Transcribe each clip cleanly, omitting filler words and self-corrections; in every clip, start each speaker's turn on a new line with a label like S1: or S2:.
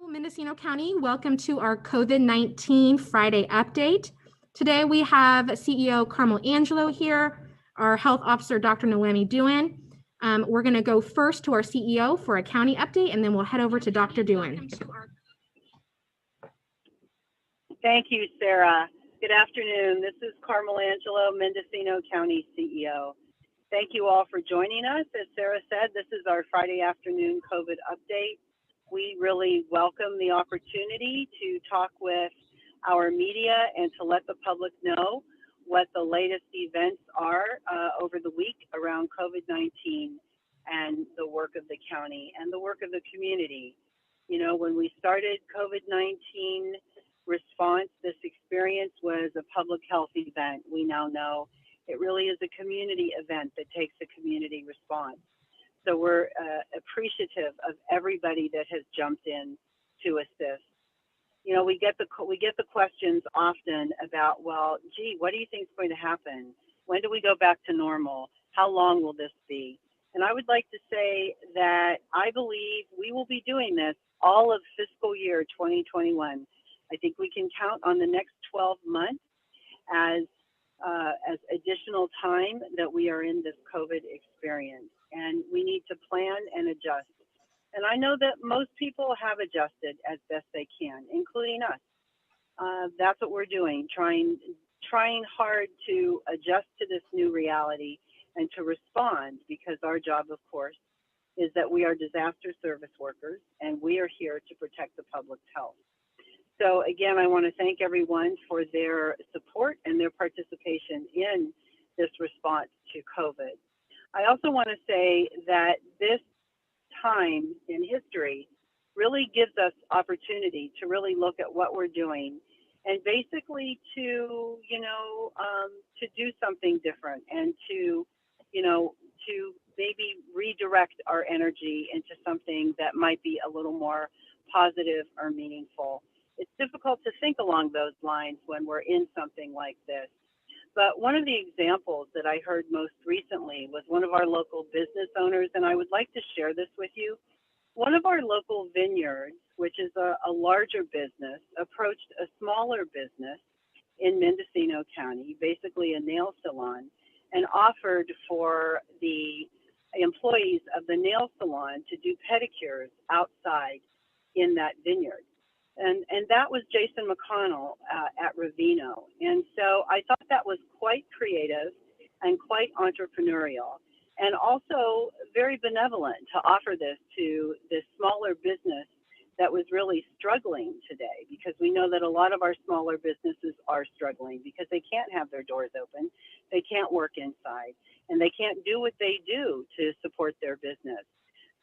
S1: Mendocino County, welcome to our COVID-19 Friday update. Today we have CEO Carmel Angelo here, our health officer, Dr. Noemi Doohan. We're going to go first to our CEO for a county update, and then we'll head over to Dr. Doohan.
S2: Thank you, Sarah. Good afternoon. This is Carmel Angelo, Mendocino County CEO. Thank you all for joining us. As Sarah said, this is our Friday afternoon COVID update. We really welcome the opportunity to talk with our media and to let the public know what the latest events are over the week around COVID-19 and the work of the county and the work of the community. You know, when we started COVID-19 response, this experience was a public health event. We now know it really is a community event that takes a community response. So we're appreciative of everybody that has jumped in to assist. You know, we get the questions often about, well, gee, what do you think is going to happen? When do we go back to normal? How long will this be? And I would like to say that I believe we will be doing this all of fiscal year 2021. I think we can count on the next 12 months as additional time that we are in this COVID experience. And we need to plan and adjust. And I know that most people have adjusted as best they can, including us. That's what we're doing, trying hard to adjust to this new reality and to respond, because our job, of course, is that we are disaster service workers and we are here to protect the public's health. So again, I want to thank everyone for their support and their participation in this response to COVID. I also want to say that this time in history really gives us opportunity to really look at what we're doing and basically to do something different and to maybe redirect our energy into something that might be a little more positive or meaningful. It's difficult to think along those lines when we're in something like this. But one of the examples that I heard most recently was one of our local business owners, and I would like to share this with you. One of our local vineyards, which is a larger business, approached a smaller business in Mendocino County, basically a nail salon, and offered for the employees of the nail salon to do pedicures outside in that vineyard. And that was Jason McConnell at Ravino. And so I thought that was quite creative and quite entrepreneurial, and also very benevolent to offer this to this smaller business that was really struggling today, because we know that a lot of our smaller businesses are struggling because they can't have their doors open, they can't work inside, and they can't do what they do to support their business.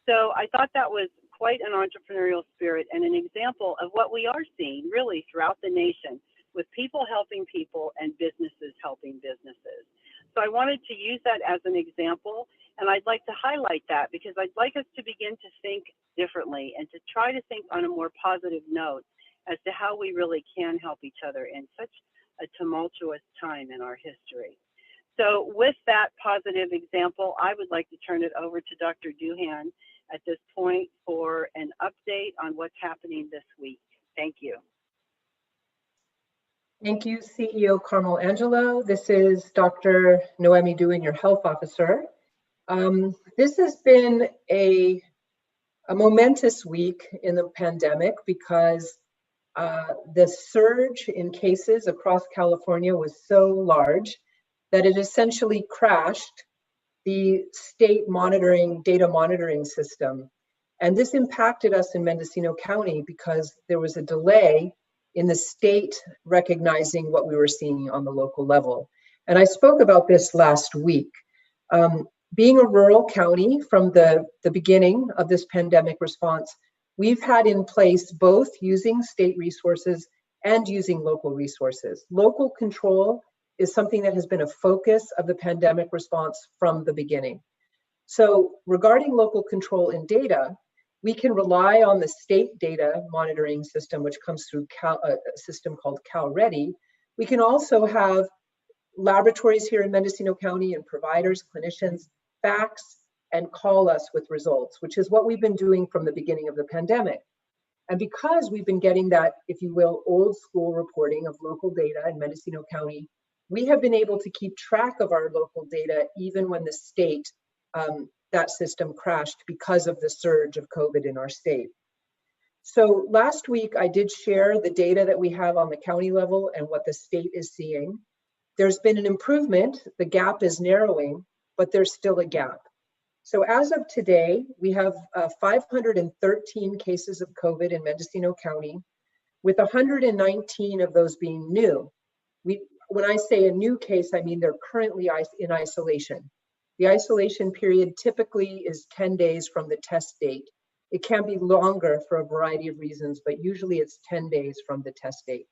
S2: So I thought that was quite an entrepreneurial spirit and an example of what we are seeing really throughout the nation, with people helping people and businesses helping businesses. So I wanted to use that as an example, and I'd like to highlight that because I'd like us to begin to think differently and to try to think on a more positive note as to how we really can help each other in such a tumultuous time in our history. So with that positive example, I would like to turn it over to Dr. Doohan at this point for an update on what's happening this week. Thank you.
S3: Thank you, CEO Carmel Angelo. This is Dr. Noemi Doohan, your health officer. This has been a momentous week in the pandemic because the surge in cases across California was so large that it essentially crashed the state data monitoring system. And this impacted us in Mendocino County because there was a delay in the state recognizing what we were seeing on the local level. And I spoke about this last week. Being a rural county from the beginning of this pandemic response, we've had in place both using state resources and using local resources. Local control is something that has been a focus of the pandemic response from the beginning. So regarding local control in data, we can rely on the state data monitoring system, which comes through a system called CalReady. We can also have laboratories here in Mendocino County and providers, clinicians, fax and call us with results, which is what we've been doing from the beginning of the pandemic. And because we've been getting that, if you will, old school reporting of local data in Mendocino County, we have been able to keep track of our local data even when the state, that system crashed because of the surge of COVID in our state. So last week, I did share the data that we have on the county level and what the state is seeing. There's been an improvement. The gap is narrowing, but there's still a gap. So as of today, we have 513 cases of COVID in Mendocino County, with 119 of those being new. When I say a new case, I mean they're currently in isolation. The isolation period typically is 10 days from the test date. It can be longer for a variety of reasons, but usually it's 10 days from the test date.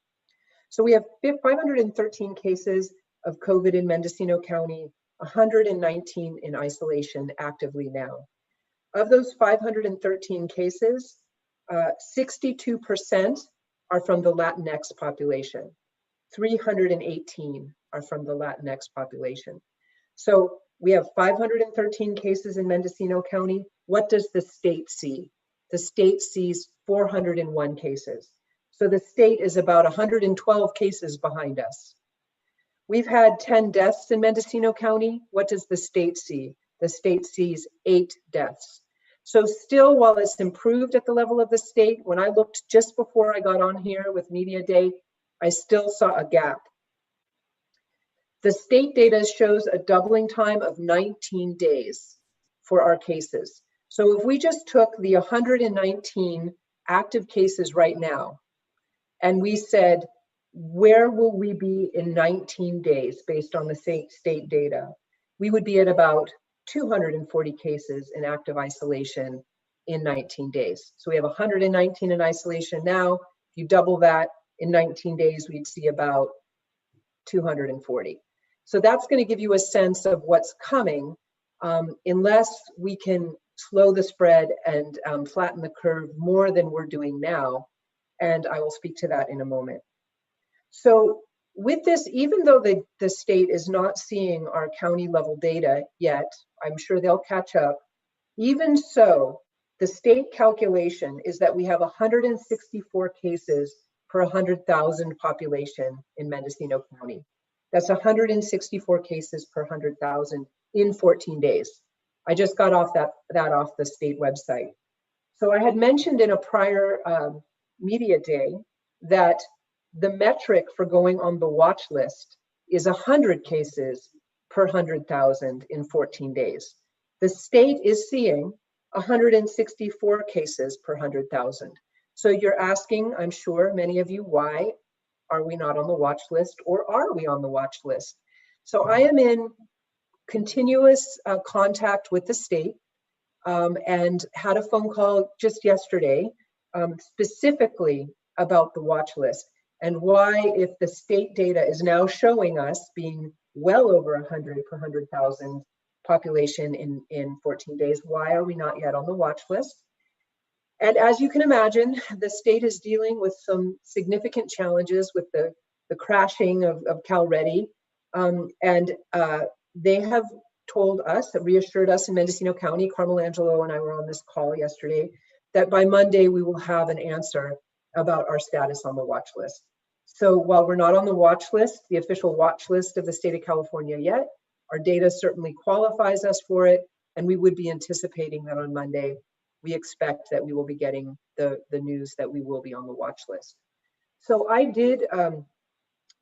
S3: So we have 513 cases of COVID in Mendocino County, 119 in isolation actively now. Of those 513 cases, 62% are from the Latinx population. 318 are from the Latinx population. So we have 513 cases in Mendocino County. What does the state see? The state sees 401 cases. So the state is about 112 cases behind us. We've had 10 deaths in Mendocino County. What does the state see? The state sees 8 deaths. So still, while it's improved at the level of the state, when I looked just before I got on here with Media Day, I still saw a gap. The state data shows a doubling time of 19 days for our cases. So if we just took the 119 active cases right now, and we said, where will we be in 19 days based on the state data? We would be at about 240 cases in active isolation in 19 days. So we have 119 in isolation now. If you double that in 19 days, we'd see about 240. So that's going to give you a sense of what's coming, unless we can slow the spread and flatten the curve more than we're doing now. And I will speak to that in a moment. So with this, even though the state is not seeing our county level data yet, I'm sure they'll catch up. Even so, the state calculation is that we have 164 cases per 100,000 population in Mendocino County. That's 164 cases per 100,000 in 14 days. I just got off that off the state website. So I had mentioned in a prior Media Day that the metric for going on the watch list is 100 cases per 100,000 in 14 days. The state is seeing 164 cases per 100,000. So you're asking, I'm sure many of you, why are we not on the watch list, or are we on the watch list? So I am in continuous contact with the state and had a phone call just yesterday specifically about the watch list and why, if the state data is now showing us being well over 100 per 100,000 population in 14 days, why are we not yet on the watch list? And as you can imagine, the state is dealing with some significant challenges with the crashing of Cal Ready. They have told us, reassured us in Mendocino County, Carmel, Angelo and I were on this call yesterday, that by Monday we will have an answer about our status on the watch list. So while we're not on the watch list, the official watch list of the state of California yet, our data certainly qualifies us for it, and we would be anticipating that on Monday we expect that we will be getting the news that we will be on the watch list. So I did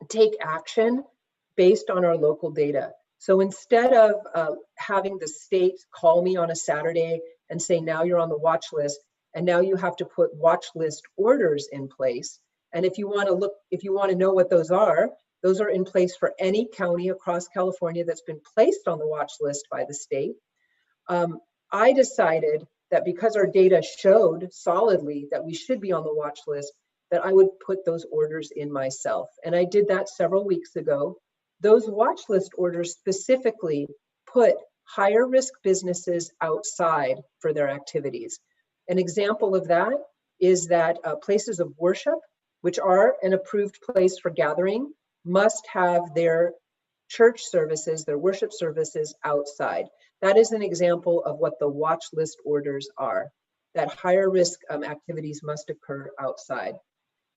S3: take action based on our local data. So instead of having the state call me on a Saturday and say, now you're on the watch list, and now you have to put watch list orders in place. And if you want to know what those are in place for any county across California that's been placed on the watch list by the state. I decided that because our data showed solidly that we should be on the watch list, that I would put those orders in myself. And I did that several weeks ago. Those watch list orders specifically put higher risk businesses outside for their activities. An example of that is that places of worship, which are an approved place for gathering, must have their church services, their worship services outside. That is an example of what the watch list orders are. that higher risk activities must occur outside.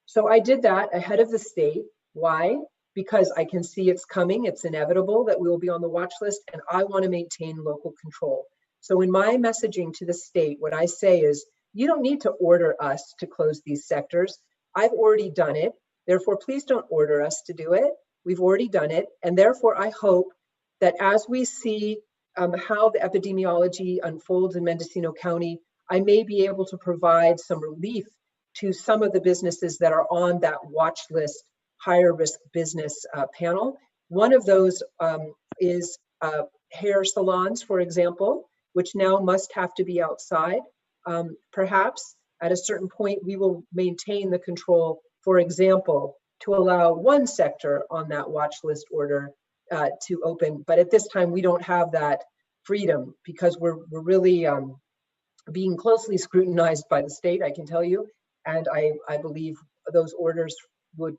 S3: So I did that ahead of the state. Why? Because I can see it's coming. It's inevitable that we will be on the watch list, and I want to maintain local control. So in my messaging to the state, what I say is, you don't need to order us to close these sectors. I've already done it. Therefore, please don't order us to do it. We've already done it. And therefore, I hope that as we see how the epidemiology unfolds in Mendocino County, I may be able to provide some relief to some of the businesses that are on that watch list, higher risk business panel. One of those is hair salons, for example, which now must have to be outside. Perhaps at a certain point, we will maintain the control, for example, to allow one sector on that watch list order to open. But at this time, we don't have that freedom because we're really being closely scrutinized by the state, I can tell you. And I believe those orders would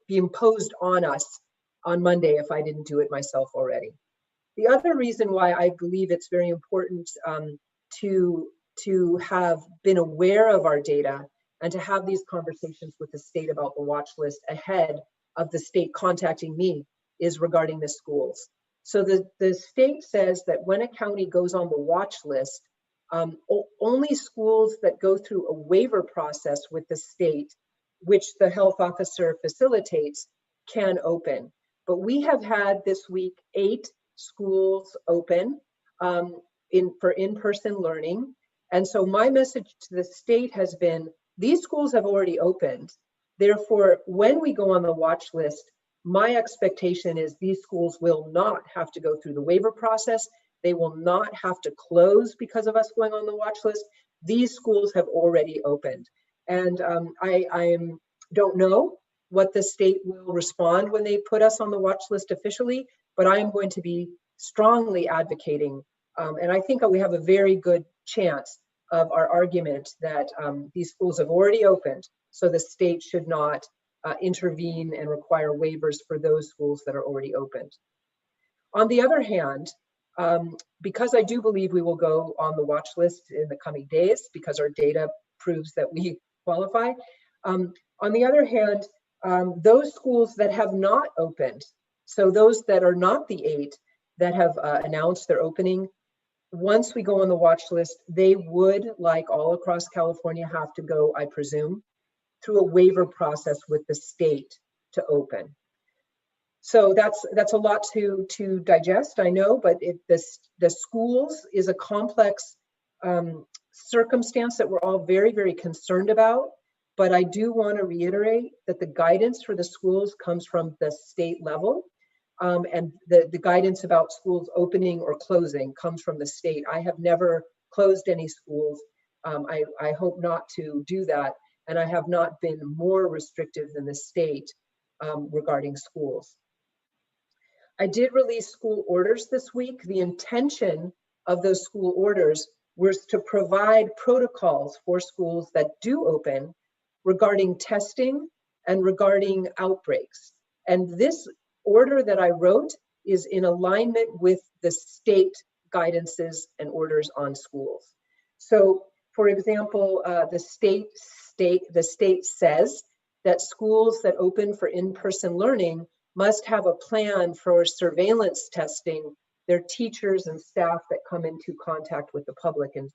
S3: be imposed on us on Monday if I didn't do it myself already. The other reason why I believe it's very important to have been aware of our data and to have these conversations with the state about the watch list ahead of the state contacting me is regarding the schools. So the state says that when a county goes on the watch list, only schools that go through a waiver process with the state, which the health officer facilitates, can open. But we have had this week 8 schools open for in-person learning. And so my message to the state has been, these schools have already opened. Therefore, when we go on the watch list, my expectation is these schools will not have to go through the waiver process. They will not have to close because of us going on the watch list. These schools have already opened. And I don't know what the state will respond when they put us on the watch list officially, but I am going to be strongly advocating. And I think we have a very good chance of our argument that these schools have already opened, so the state should not intervene and require waivers for those schools that are already opened. On the other hand, because I do believe we will go on the watch list in the coming days because our data proves that we qualify. On the other hand, those schools that have not opened, so those that are not the 8 that have announced their opening, once we go on the watch list, they would, like all across California, have to go, I presume, through a waiver process with the state to open. So that's a lot to digest, I know, but the schools is a complex circumstance that we're all very, very concerned about. But I do want to reiterate that the guidance for the schools comes from the state level, and the guidance about schools opening or closing comes from the state. I have never closed any schools. I hope not to do that, and I have not been more restrictive than the state regarding schools. I did release school orders this week. The intention of those school orders was to provide protocols for schools that do open regarding testing and regarding outbreaks. And this order that I wrote is in alignment with the state guidances and orders on schools. So, for example, the state says that schools that open for in-person learning must have a plan for surveillance testing their teachers and staff that come into contact with the public and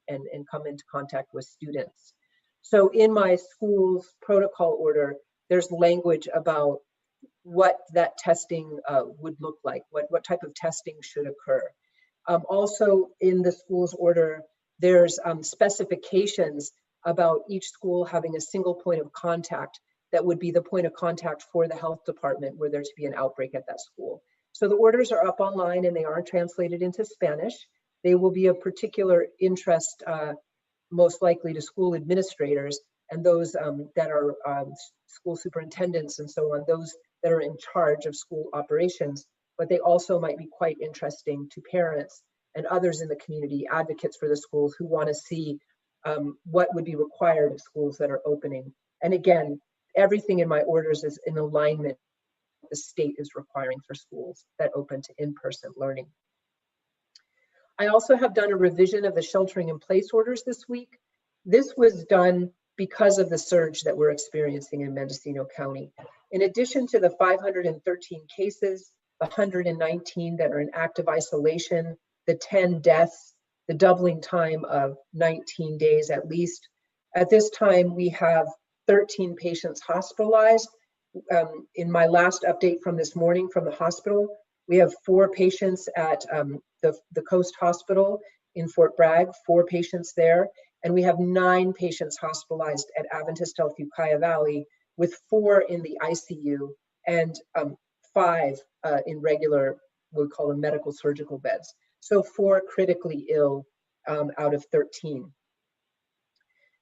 S3: come into contact with students. So in my school's protocol order, there's language about what that testing would look like, what type of testing should occur. Also in the school's order, there's specifications about each school having a single point of contact that would be the point of contact for the health department were there to be an outbreak at that school. So the orders are up online and they are translated into Spanish. They will be of particular interest, most likely to school administrators and those that are school superintendents and so on, those that are in charge of school operations, but they also might be quite interesting to parents and others in the community, advocates for the schools who want to see what would be required of schools that are opening. And again, everything in my orders is in alignment with what the state is requiring for schools that open to in-person learning. I also have done a revision of the sheltering in place orders this week. This was done because of the surge that we're experiencing in Mendocino County. In addition to the 513 cases, the 119 that are in active isolation, the 10 deaths, the doubling time of 19 days at least. At this time, we have 13 patients hospitalized. In my last update from this morning from the hospital, we have 4 patients at the Coast Hospital in Fort Bragg, 4 patients there, and we have 9 patients hospitalized at Adventist Health Ukiah Valley, with 4 in the ICU and 5 in regular, we call them medical surgical beds. So 4 critically ill out of 13.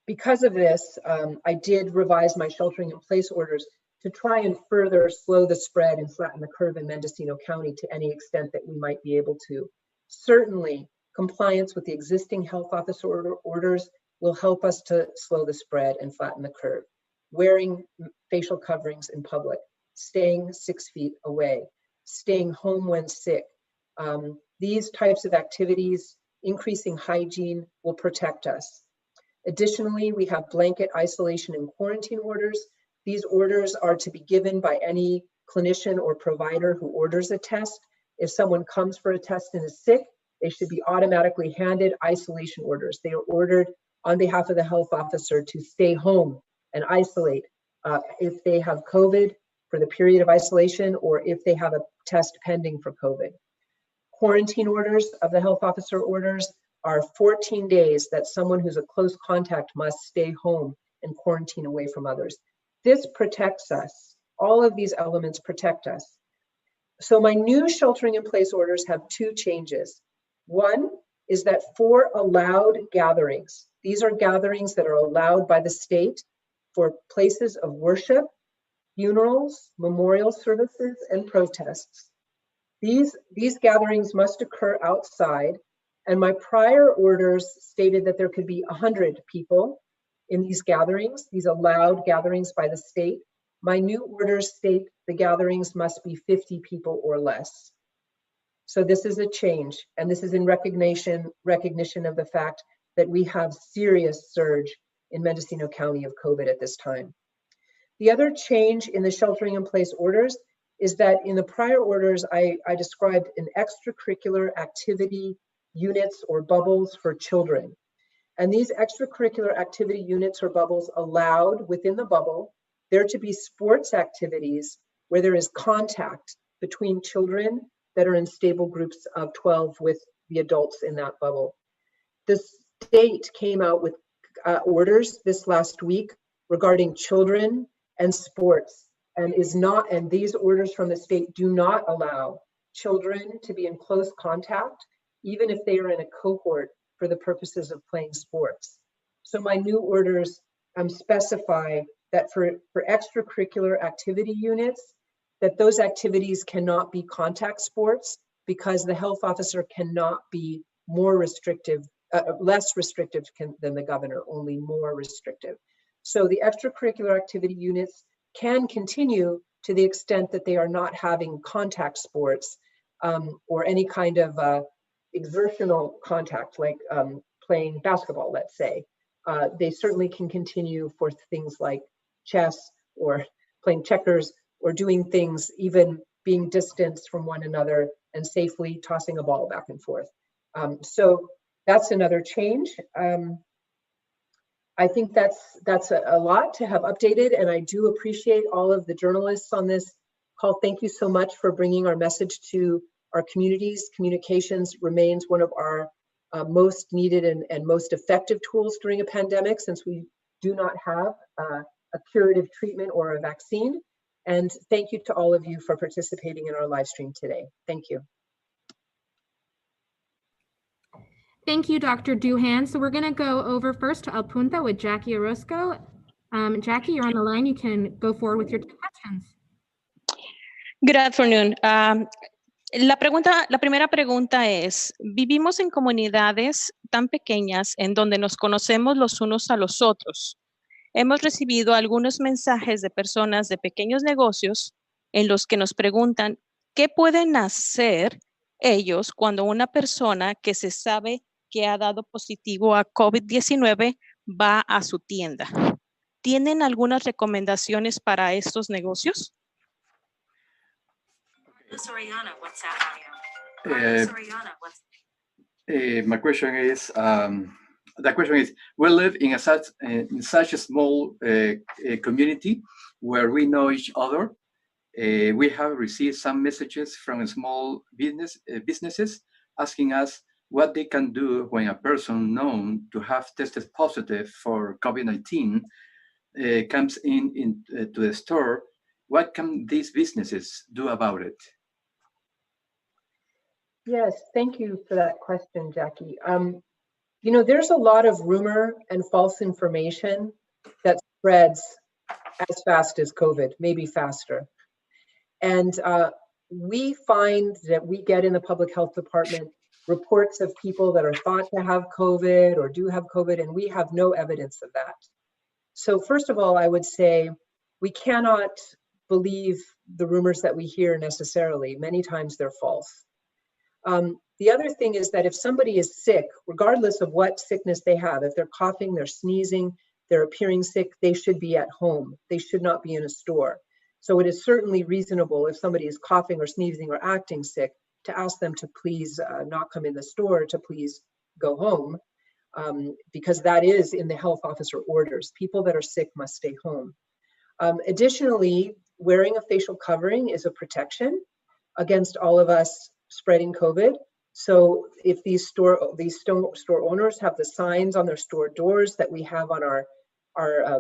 S3: Because of this, I did revise my sheltering in place orders to try and further slow the spread and flatten the curve in Mendocino County to any extent that we might be able to. Certainly, compliance with the existing health officer orders will help us to slow the spread and flatten the curve. Wearing facial coverings in public, staying 6 feet away, staying home when sick. These types of activities, increasing hygiene, will protect us. Additionally, we have blanket isolation and quarantine orders. These orders are to be given by any clinician or provider who orders a test. If someone comes for a test and is sick, they should be automatically handed isolation orders. They are ordered on behalf of the health officer to stay home and isolate if they have COVID for the period of isolation, or if they have a test pending for COVID. Quarantine orders of the health officer orders are 14 days that someone who's a close contact must stay home and quarantine away from others. This protects us. All of these elements protect us. So my new sheltering in place orders have 2 changes. One is that for allowed gatherings, these are gatherings that are allowed by the state for places of worship, funerals, memorial services, and protests. These gatherings must occur outside, and my prior orders stated that there could be 100 people in these gatherings, these allowed gatherings by the state. My new orders state the gatherings must be 50 people or less. So this is a change, and this is in recognition of the fact that we have serious surge in Mendocino County of COVID at this time. The other change in the sheltering in place orders is that in the prior orders, I described an extracurricular activity units or bubbles for children. And these extracurricular activity units or bubbles allowed within the bubble there to be sports activities where there is contact between children that are in stable groups of 12 with the adults in that bubble. The state came out with orders this last week regarding children and sports, and these orders from the state do not allow children to be in close contact, even if they are in a cohort for the purposes of playing sports. So my new orders specify that for extracurricular activity units, that those activities cannot be contact sports because the health officer cannot be more restrictive, less restrictive than the governor, only more restrictive. So the extracurricular activity units can continue to the extent that they are not having contact sports or any kind of exertional contact, like playing basketball, let's say. They certainly can continue for things like chess or playing checkers or doing things, even being distanced from one another and safely tossing a ball back and forth. So that's another change. I think that's a lot to have updated, and I do appreciate all of the journalists on this call. Thank you so much for bringing our message to our communities. Communications remains one of our most needed and most effective tools during a pandemic, since we do not have a curative treatment or a vaccine. And thank you to all of you for participating in our live stream today. Thank you.
S1: Thank you, Dr. Doohan. So we're going to go over first to El Punta with Jackie Orozco. Jackie, you're on the line. You can go forward with your questions.
S4: Good afternoon. La primera pregunta es, vivimos en comunidades tan pequeñas en donde nos conocemos los unos a los otros. Hemos recibido algunos mensajes de personas de pequeños negocios en los que nos preguntan qué pueden hacer ellos cuando una persona que se sabe que ha dado positivo a COVID-19 va a su tienda. ¿Tienen algunas recomendaciones para estos negocios?
S5: My question is, the question is, we live in such a small community where we know each other. We have received some messages from small businesses asking us what they can do when a person known to have tested positive for COVID-19 comes to the store. What can these businesses do about it?
S3: Yes, thank you for that question, Jackie. You know, there's a lot of rumor and false information that spreads as fast as COVID, maybe faster. And we find that we get in the public health department reports of people that are thought to have COVID or do have COVID, and we have no evidence of that. So first of all, I would say we cannot believe the rumors that we hear necessarily. Many times they're false. The other thing is that if somebody is sick, regardless of what sickness they have, if they're coughing, they're sneezing, they're appearing sick, they should be at home. They should not be in a store. So it is certainly reasonable if somebody is coughing or sneezing or acting sick to ask them to please not come in the store, to please go home, because that is in the health officer orders. People that are sick must stay home. Additionally, wearing a facial covering is a protection against all of us spreading COVID. So if these store owners have the signs on their store doors that we have on our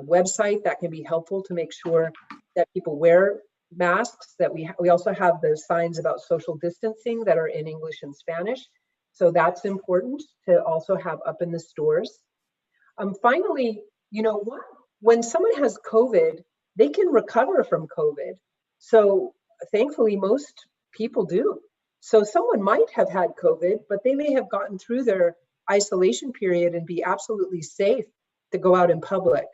S3: website, that can be helpful to make sure that people wear masks. That we also have the signs about social distancing that are in English and Spanish. So that's important to also have up in the stores. Finally, you know what? When someone has COVID, they can recover from COVID. So thankfully, most people do. So someone might have had COVID, but they may have gotten through their isolation period and be absolutely safe to go out in public.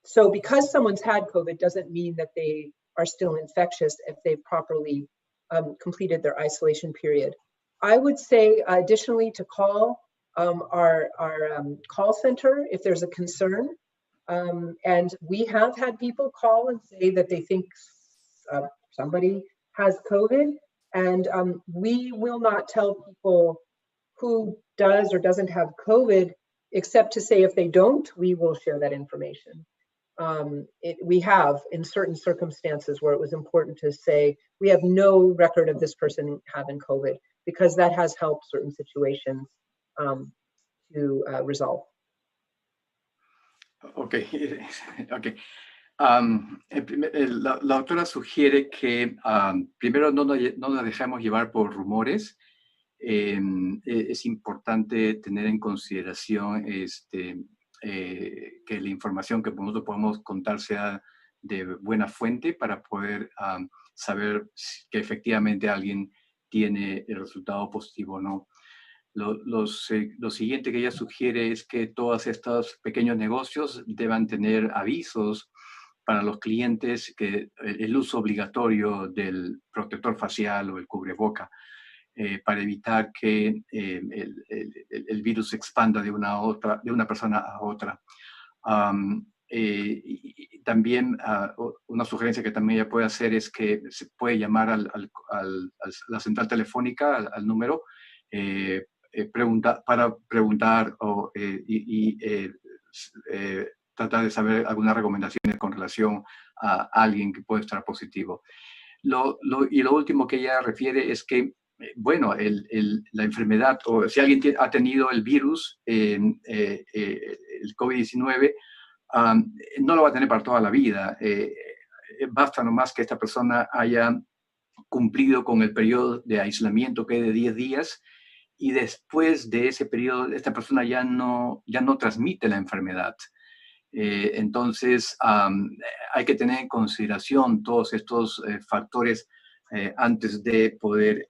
S3: So because someone's had COVID doesn't mean that they are still infectious if they've properly completed their isolation period. I would say additionally to call our call center if there's a concern. And we have had people call and say that they think somebody has COVID. And we will not tell people who does or doesn't have COVID, except to say if they don't, we will share that information. We have in certain circumstances where it was important to say, we have no record of this person having COVID, because that has helped certain situations to resolve.
S5: Okay, okay. La autora sugiere que primero no nos dejemos llevar por rumores. Es importante tener en consideración que la información que nosotros podemos contar sea de buena fuente para poder saber que efectivamente alguien tiene el resultado positivo o no. Lo siguiente que ella sugiere es que todos estos pequeños negocios deban tener avisos para los clientes que el uso obligatorio del protector facial o el cubreboca para evitar que el virus se expanda de una persona a otra. Y también una sugerencia que también ella puede hacer es que se puede llamar a la central telefónica, al número, para preguntar y tratar de saber algunas recomendaciones con relación a alguien que puede estar positivo. Y lo último que ella refiere es que, bueno, la enfermedad, o si alguien ha tenido el virus, el COVID-19, no lo va a tener para toda la vida. Basta nomás que esta persona haya cumplido con el periodo de aislamiento, que es de 10 días, y después de ese periodo, esta persona ya no transmite la enfermedad. Entonces, hay que tener en consideración todos estos factores antes de poder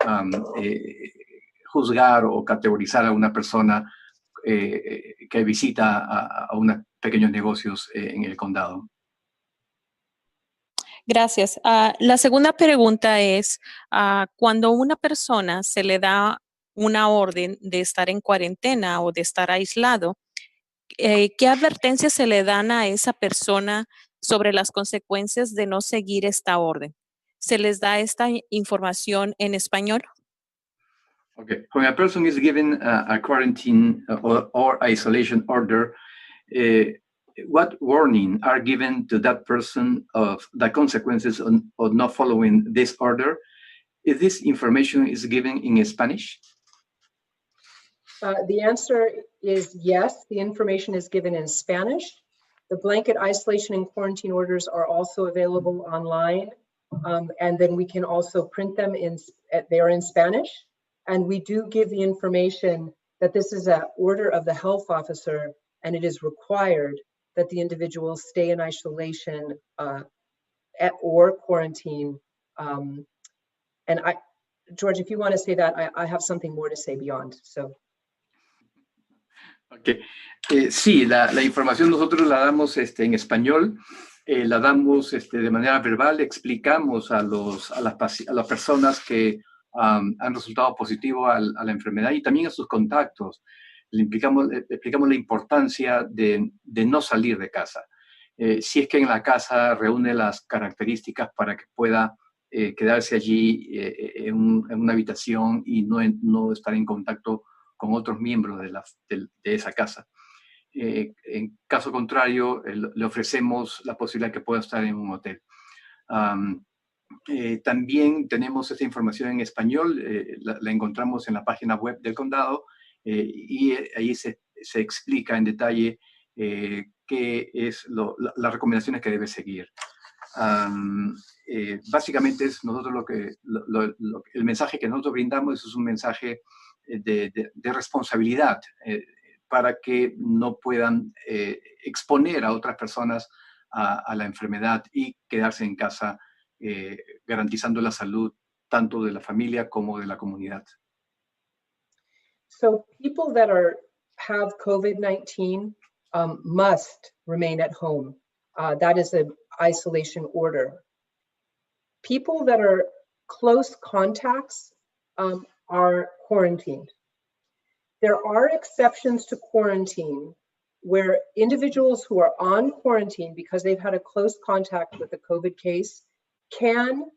S5: juzgar o categorizar a una persona que visita a unos pequeños negocios en el condado.
S4: Gracias. La segunda pregunta es, cuando a una persona se le da una orden de estar en cuarentena o de estar aislado, ¿qué advertencias se le dan a esa persona sobre las consecuencias de no seguir esta orden? ¿Se les da esta información en español?
S5: Okay, when a person is given a quarantine or isolation order, what warning are given to that person of the consequences of not following this order? Is this information is given in Spanish?
S3: The answer is yes, the information is given in Spanish. The blanket isolation and quarantine orders are also available online. And then we can also print them they are in Spanish. And we do give the information that this is an order of the health officer, and it is required that the individual stay in isolation or quarantine. And George, if you want to say that, I have something more to say beyond. So.
S5: Okay. Sí, la información nosotros la damos en español, la damos de manera verbal, explicamos a las personas que han resultado positivo a la enfermedad y también a sus contactos. Le explicamos la importancia de no salir de casa. Si es que en la casa reúne las características para que pueda quedarse allí en una habitación y no estar en contacto con otros miembros de esa casa. En caso contrario, le ofrecemos la posibilidad que pueda estar en un hotel. También tenemos esta información en español, la encontramos en la página web del condado y ahí se explica en detalle qué es las recomendaciones que debe seguir. Básicamente es nosotros el mensaje que nosotros brindamos es un mensaje de responsabilidad para que no puedan exponer a otras personas a la enfermedad y quedarse en casa garantizando la salud tanto de la familia como de la comunidad.
S3: So people that have COVID-19 must remain at home. That is an isolation order. People that are close contacts are quarantined. There are exceptions to quarantine where individuals who are on quarantine because they've had a close contact with a COVID case can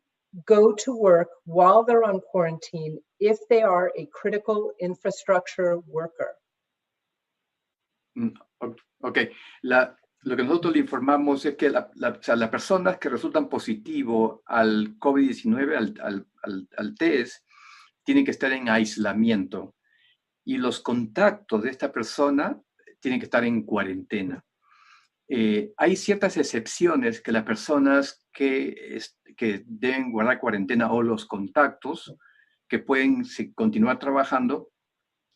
S3: go to work while they're on quarantine if they are a critical infrastructure worker.
S5: Ok, lo que nosotros le informamos es que las personas que resultan positivo al COVID-19, al test, tienen que estar en aislamiento y los contactos de esta persona tienen que estar en cuarentena. Hay ciertas excepciones que las personas que deben guardar cuarentena o los contactos que pueden continuar trabajando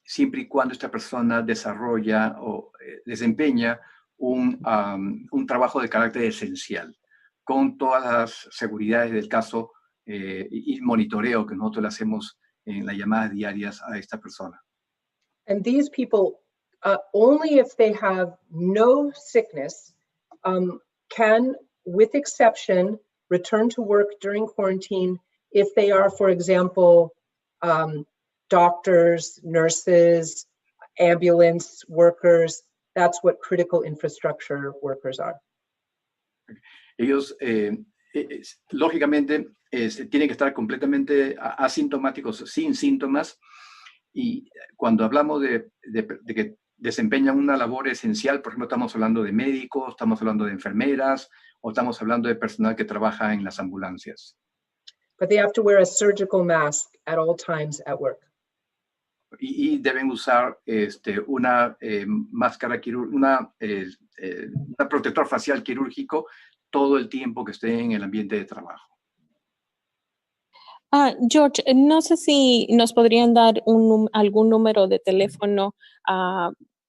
S5: siempre y cuando esta persona desarrolla o desempeña un trabajo de carácter esencial con todas las seguridades del caso y monitoreo que nosotros le hacemos en las llamadas diarias a esta persona.
S3: And these people, only if they have no sickness, can, with exception, return to work during quarantine if they are, for example, doctors, nurses, ambulance workers. That's what critical infrastructure workers are.
S5: Ellos, lógicamente, tienen que estar completamente asintomáticos, sin síntomas, y cuando hablamos de que desempeñan una labor esencial, por ejemplo, estamos hablando de médicos, estamos hablando de enfermeras, o estamos hablando de personal que trabaja en las ambulancias.
S3: But they have to wear a surgical mask at all times at work.
S5: Y deben usar una máscara quirúrgica, un protector facial quirúrgico todo el tiempo que estén en el ambiente de trabajo.
S4: George, no sé si nos podrían dar algún número de teléfono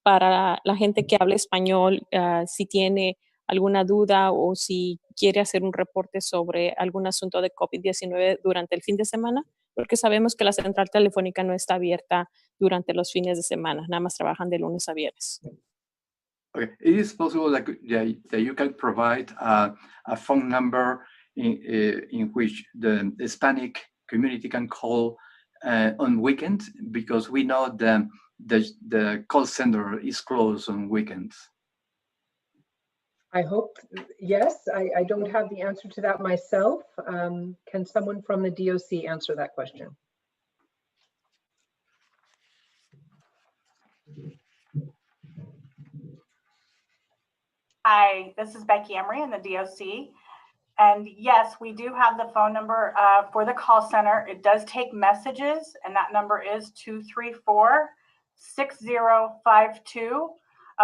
S4: para la gente que habla español, si tiene alguna duda o si quiere hacer un reporte sobre algún asunto de COVID-19 durante el fin de semana, porque sabemos que la central telefónica no está abierta durante los fines de semana, nada más trabajan de lunes a viernes.
S5: Okay. It is possible that you can provide a phone number in which the Hispanic community can call on weekends, because we know that the call center is closed on weekends?
S3: I hope, yes. I don't have the answer to that myself. Can someone from the DOC answer that question?
S6: Hi, this is Becky Emery in the DOC. And yes, we do have the phone number for the call center. It does take messages, and that number is 234-6052.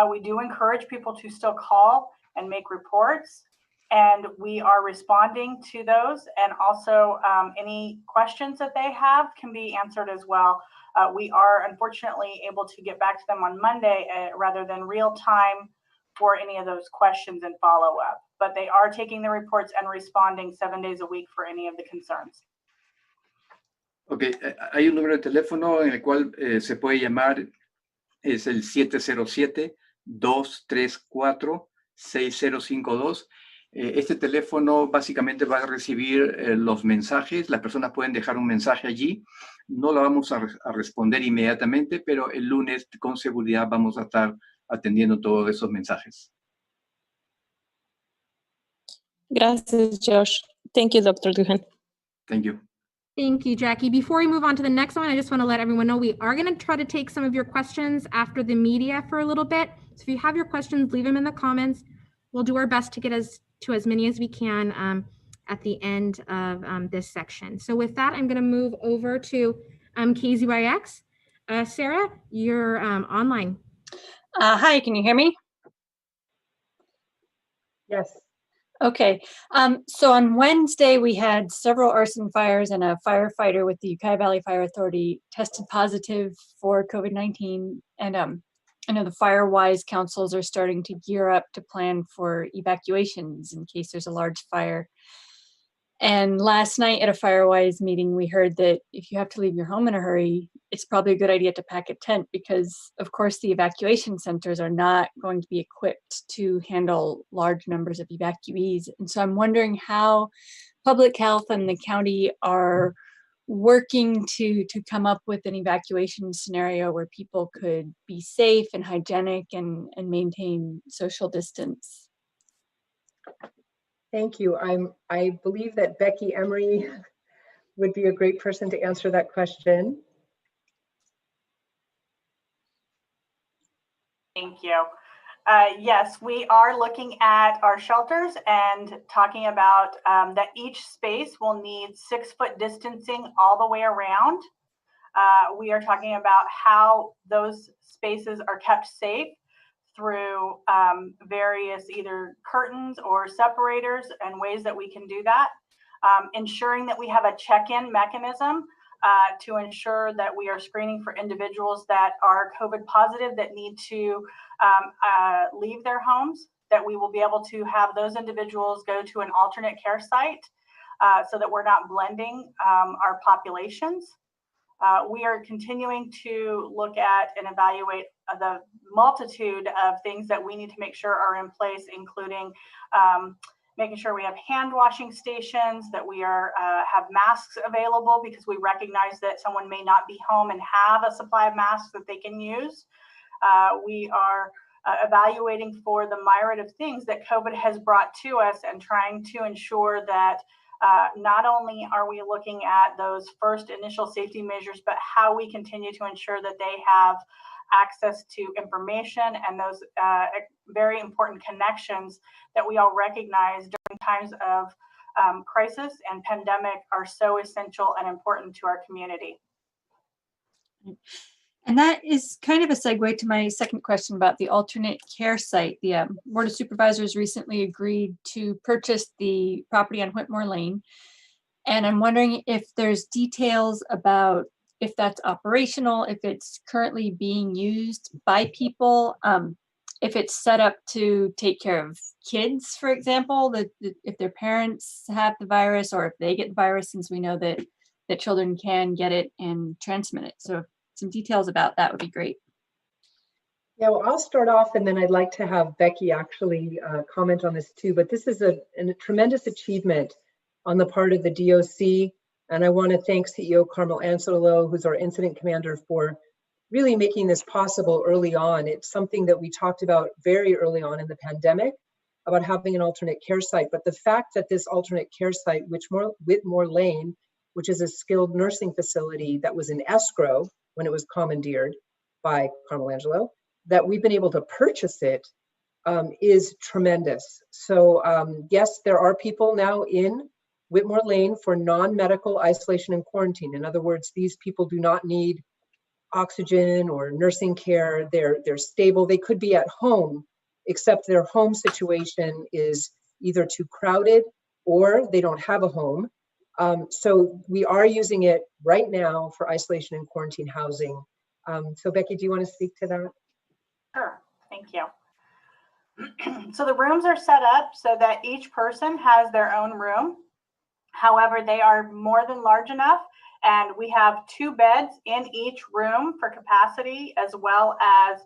S6: We do encourage people to still call and make reports, and we are responding to those. And also any questions that they have can be answered as well. We are unfortunately able to get back to them on Monday rather than real time for any of those questions and follow up, but they are taking the reports and responding 7 days a week for any of the concerns.
S5: Ok, hay un número de teléfono en el cual se puede llamar, es el 707-234-6052. Este teléfono básicamente va a recibir los mensajes, las personas pueden dejar un mensaje allí, no lo vamos a responder inmediatamente, pero el lunes con seguridad vamos a estar atendiendo todos esos mensajes.
S4: Gracias, Josh. Thank you, Dr. Doohan.
S5: Thank you.
S1: Thank you, Jackie. Before we move on to the next one, I just want to let everyone know we are going to try to take some of your questions after the media for a little bit. So if you have your questions, leave them in the comments. We'll do our best to get to as many as we can at the end of this section. So with that, I'm going to move over to KZYX. Sarah, you're online.
S7: Hi, can you hear me?
S3: Yes.
S7: Okay, so on Wednesday, we had several arson fires, and a firefighter with the Ukiah Valley Fire Authority tested positive for COVID-19. And I know the FireWise councils are starting to gear up to plan for evacuations in case there's a large fire. And last night at a FireWise meeting, we heard that if you have to leave your home in a hurry, it's probably a good idea to pack a tent because, of course, the evacuation centers are not going to be equipped to handle large numbers of evacuees. And so I'm wondering how public health and the county are working to come up with an evacuation scenario where people could be safe and hygienic and maintain social distance.
S3: Thank you. I believe that Becky Emery would be a great person to answer that question.
S6: Thank you. Yes, we are looking at our shelters and talking about that each space will need 6-foot distancing all the way around. We are talking about how those spaces are kept safe through various either curtains or separators and ways that we can do that. Ensuring that we have a check-in mechanism to ensure that we are screening for individuals that are COVID positive that need to leave their homes, that we will be able to have those individuals go to an alternate care site so that we're not blending our populations. We are continuing to look at and evaluate the multitude of things that we need to make sure are in place, including making sure we have hand washing stations, that we are have masks available because we recognize that someone may not be home and have a supply of masks that they can use. We are evaluating for the myriad of things that COVID has brought to us and trying to ensure that not only are we looking at those first initial safety measures, but how we continue to ensure that they have access to information and those very important connections that we all recognize during times of crisis and pandemic are so essential and important to our community.
S7: And that is kind of a segue to my second question about the alternate care site. The Board of Supervisors recently agreed to purchase the property on Whitmore Lane. And I'm wondering if there's details about if that's operational, if it's currently being used by people, if it's set up to take care of kids, for example, that if their parents have the virus or if they get the virus, since we know that children can get it and transmit it. So some details about that would be great.
S3: Yeah, well, I'll start off and then I'd like to have Becky actually comment on this too, but this is a tremendous achievement on the part of the DOC. And I want to thank CEO Carmel Angelo, who's our incident commander, for really making this possible early on. It's something that we talked about very early on in the pandemic, about having an alternate care site. But the fact that this alternate care site, Whitmore Lane, which is a skilled nursing facility that was in escrow when it was commandeered by Carmel Angelo, that we've been able to purchase it is tremendous. So yes, there are people now in Whitmore Lane for non-medical isolation and quarantine. In other words, these people do not need oxygen or nursing care. They're stable. They could be at home, except their home situation is either too crowded or they don't have a home. So we are using it right now for isolation and quarantine housing. So Becky, do you want to speak to that?
S6: Sure, thank you. So the rooms are set up so that each person has their own room. However, they are more than large enough, and we have 2 beds in each room for capacity, as well as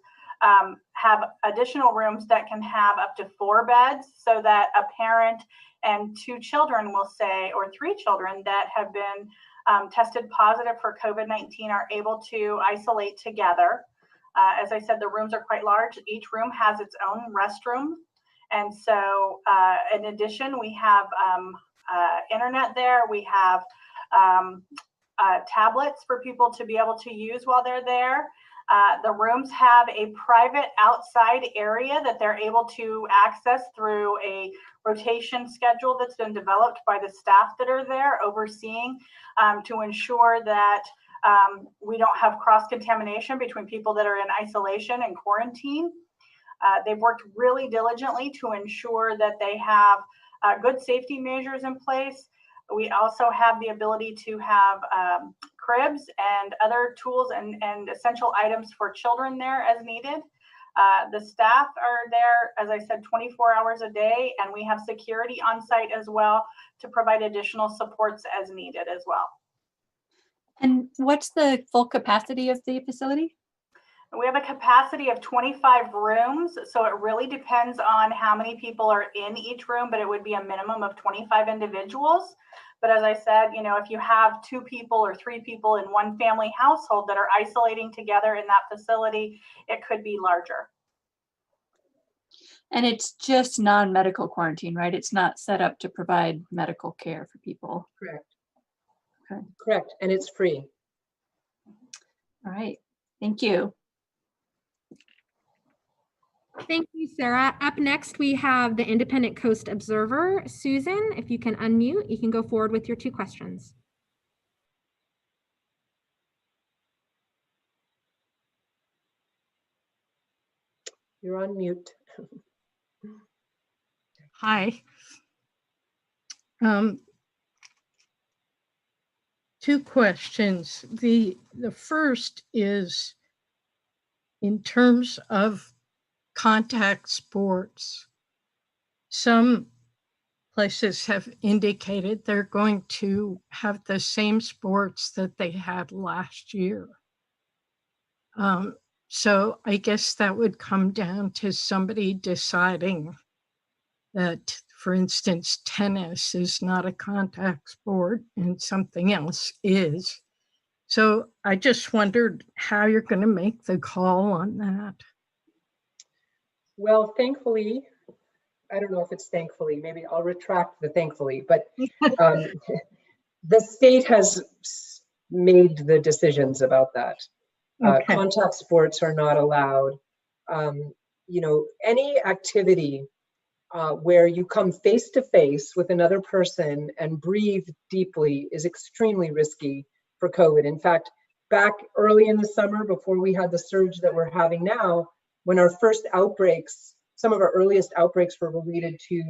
S6: have additional rooms that can have up to 4 beds, so that a parent and 2 children, will say, or 3 children that have been tested positive for COVID-19 are able to isolate together. As I said, the rooms are quite large. Each room has its own restroom. And so in addition, we have internet there. We have tablets for people to be able to use while they're there. The rooms have a private outside area that they're able to access through a rotation schedule that's been developed by the staff that are there overseeing to ensure that we don't have cross-contamination between people that are in isolation and quarantine. They've worked really diligently to ensure that they have good safety measures in place. We also have the ability to have cribs and other tools and essential items for children there as needed. The staff are there, as I said, 24 hours a day, and we have security on site as well to provide additional supports as needed as well.
S7: And what's the full capacity of the facility?
S6: We have a capacity of 25 rooms, so it really depends on how many people are in each room, but it would be a minimum of 25 individuals. But as I said, you know, if you have 2 people or 3 people in one family household that are isolating together in that facility, it could be larger.
S7: And it's just non-medical quarantine, right? It's not set up to provide medical care for people.
S3: Correct.
S7: Okay.
S3: Correct, and it's free.
S7: All right, thank you.
S1: Thank you, Sarah. Up next, we have the Independent Coast Observer. Susan, if you can unmute, you can go forward with your 2 questions.
S3: You're on mute.
S8: Hi. 2 questions. The first is in terms of contact sports. Some places have indicated they're going to have the same sports that they had last year. So I guess that would come down to somebody deciding that, for instance, tennis is not a contact sport and something else is. So I just wondered how you're going to make the call on that.
S3: Well, thankfully, I don't know if it's thankfully, maybe I'll retract the thankfully, but the state has made the decisions about that. Okay. Contact sports are not allowed. You know, any activity where you come face to face with another person and breathe deeply is extremely risky for COVID. In fact, back early in the summer, before we had the surge that we're having now, when our first outbreaks, some of our earliest outbreaks were related to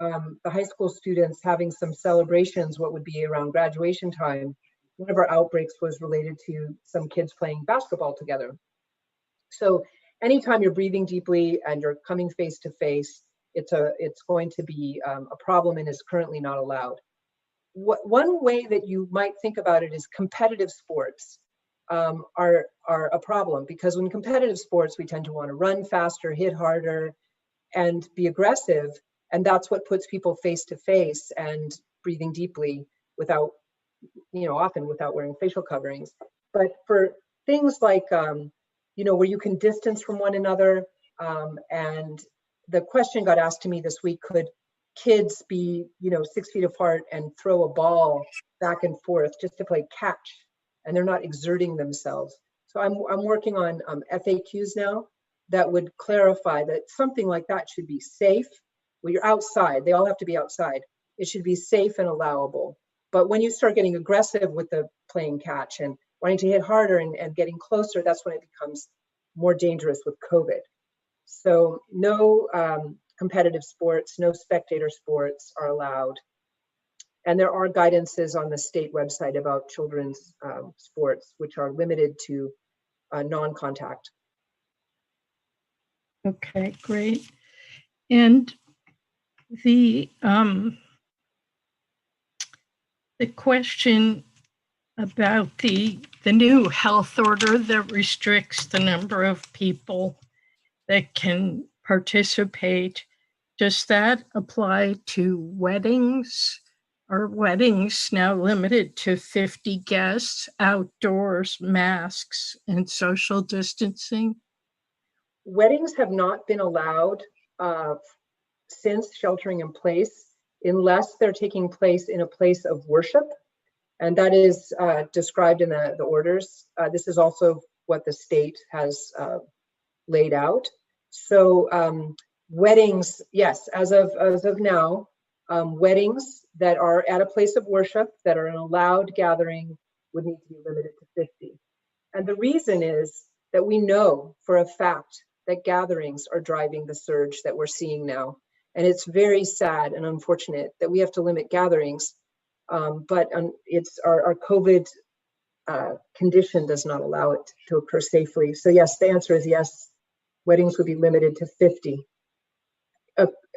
S3: the high school students having some celebrations, what would be around graduation time. One of our outbreaks was related to some kids playing basketball together. So anytime you're breathing deeply and you're coming face to face, it's going to be a problem and is currently not allowed. One way that you might think about it is competitive sports are a problem, because when competitive sports, we tend to want to run faster, hit harder, and be aggressive. And that's what puts people face to face and breathing deeply without, you know, often without wearing facial coverings. But for things like, where you can distance from one another. And the question got asked to me this week, could kids be, 6 feet apart and throw a ball back and forth just to play catch, and they're not exerting themselves? So I'm working on FAQs now that would clarify that something like that should be safe. Well, you're outside, they all have to be outside. It should be safe and allowable. But when you start getting aggressive with the playing catch and wanting to hit harder and getting closer, that's when it becomes more dangerous with COVID. So no competitive sports, no spectator sports are allowed. And there are guidances on the state website about children's sports, which are limited to non-contact.
S8: Okay, great. And the question about the new health order that restricts the number of people that can participate, does that apply to weddings? Are weddings now limited to 50 guests, outdoors, masks, and social distancing?
S3: Weddings have not been allowed since sheltering in place, unless they're taking place in a place of worship. And that is described in the orders. This is also what the state has laid out. So weddings, yes, as of now, weddings that are at a place of worship that are an allowed gathering would need to be limited to 50. And the reason is that we know for a fact that gatherings are driving the surge that we're seeing now. And it's very sad and unfortunate that we have to limit gatherings, but it's our COVID condition does not allow it to occur safely. So yes, the answer is yes, weddings would be limited to 50.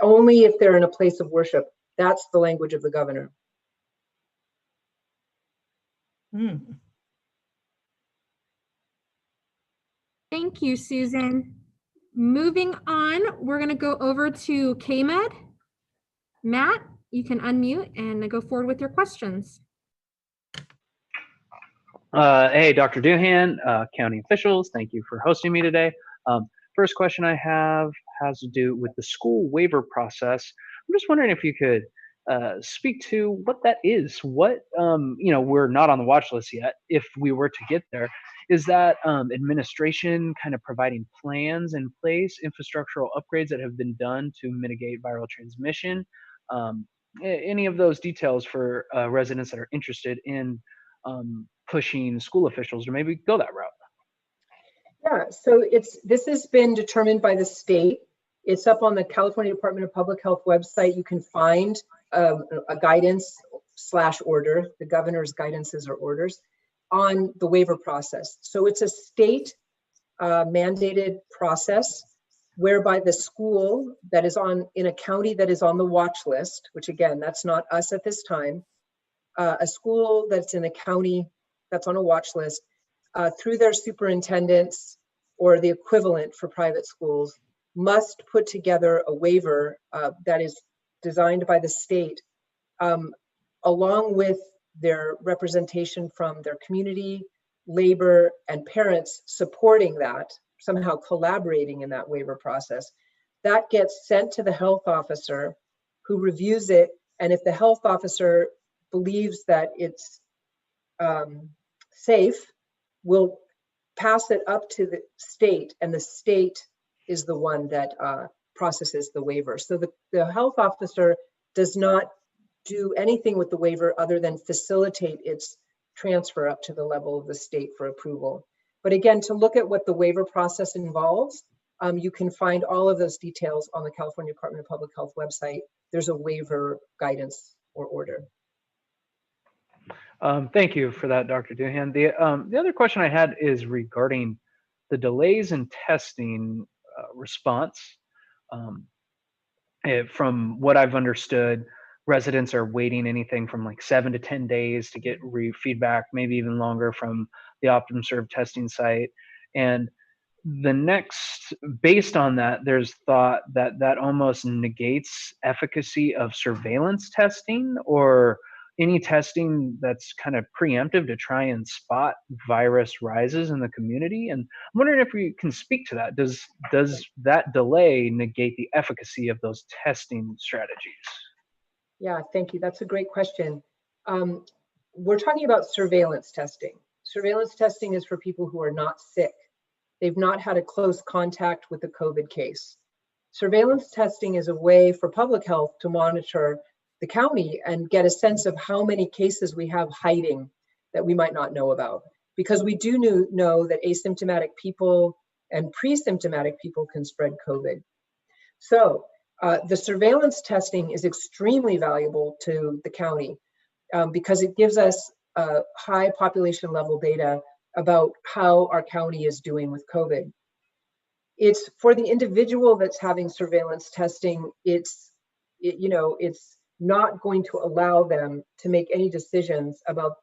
S3: Only if they're in a place of worship. That's the language of the governor.
S1: Thank you, Susan. Moving on, we're going to go over to KMED. Matt, you can unmute and go forward with your questions.
S9: Hey, Dr. Doohan, county officials, thank you for hosting me today. First question I have has to do with the school waiver process. I'm just wondering if you could speak to what that is. What, we're not on the watch list yet. If we were to get there, is that administration kind of providing plans in place, infrastructural upgrades that have been done to mitigate viral transmission? Any of those details for residents that are interested in pushing school officials to maybe go that route?
S3: Yeah, so this has been determined by the state. It's up on the California Department of Public Health website. You can find a guidance/order, the governor's guidances or orders on the waiver process. So it's a state mandated process whereby the school that is in a county that is on the watch list, which again, that's not us at this time, a school that's in a county that's on a watch list, through their superintendents or the equivalent for private schools, must put together a waiver that is designed by the state, along with their representation from their community, labor, and parents supporting that, somehow collaborating in that waiver process. That gets sent to the health officer, who reviews it, and if the health officer believes that it's safe, will pass it up to the state, and the state is the one that processes the waiver. So the health officer does not do anything with the waiver other than facilitate its transfer up to the level of the state for approval. But again, to look at what the waiver process involves, you can find all of those details on the California Department of Public Health website. There's a waiver guidance or order.
S9: Thank you for that, Dr. Doohan. The other question I had is regarding the delays in testing response. From what I've understood, residents are waiting anything from like 7 to 10 days to get feedback, maybe even longer, from the OptumServe testing site. And based on that, there's thought that almost negates efficacy of surveillance testing, or any testing that's kind of preemptive to try and spot virus rises in the community? And I'm wondering if you can speak to that. Does that delay negate the efficacy of those testing strategies?
S3: Yeah, thank you. That's a great question. We're talking about surveillance testing. Surveillance testing is for people who are not sick. They've not had a close contact with a COVID case. Surveillance testing is a way for public health to monitor the county and get a sense of how many cases we have hiding that we might not know about. Because we do know that asymptomatic people and pre-symptomatic people can spread COVID. So the surveillance testing is extremely valuable to the county because it gives us high population level data about how our county is doing with COVID. It's for the individual that's having surveillance testing, it's not going to allow them to make any decisions about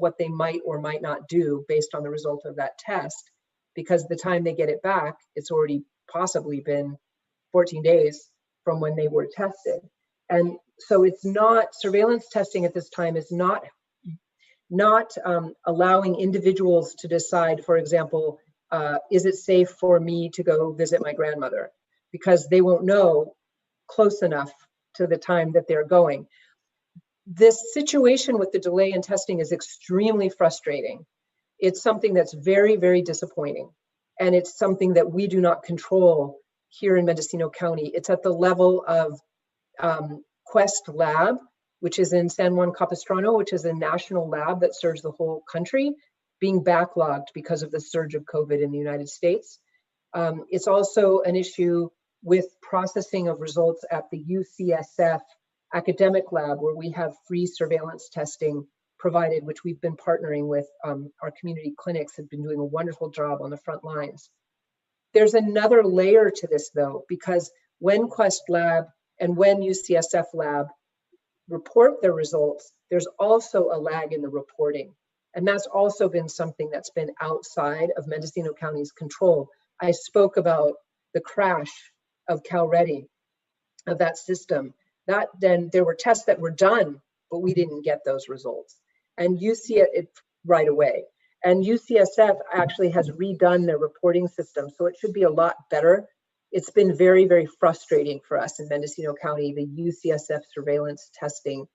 S3: what they might or might not do based on the result of that test, because the time they get it back, it's already possibly been 14 days from when they were tested. And so it's not, surveillance testing at this time is not allowing individuals to decide, for example, is it safe for me to go visit my grandmother? Because they won't know close enough to the time that they're going. This situation with the delay in testing is extremely frustrating. It's something that's very, very disappointing. And it's something that we do not control here in Mendocino County. It's at the level of Quest Lab, which is in San Juan Capistrano, which is a national lab that serves the whole country, being backlogged because of the surge of COVID in the United States. It's also an issue with processing of results at the UCSF academic lab, where we have free surveillance testing provided, which we've been partnering with. Our community clinics have been doing a wonderful job on the front lines. There's another layer to this though, because when Quest Lab and when UCSF Lab report their results, there's also a lag in the reporting. And that's also been something that's been outside of Mendocino County's control. I spoke about the crash of CalReady, of that system. That then there were tests that were done, but we didn't get those results. And you see it right away. And UCSF actually has redone their reporting system, so it should be a lot better. It's been very, very frustrating for us in Mendocino County, the UCSF surveillance testing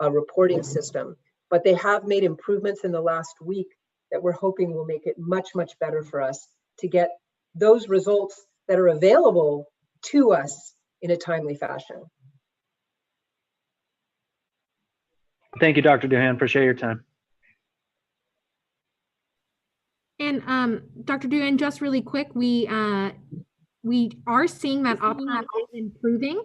S3: reporting system. But they have made improvements in the last week that we're hoping will make it much, much better for us to get those results that are available to us in a timely fashion.
S9: Thank you, Dr. Doohan. Appreciate your time.
S1: And Dr. Doohan, just really quick, we are seeing that Optum is improving,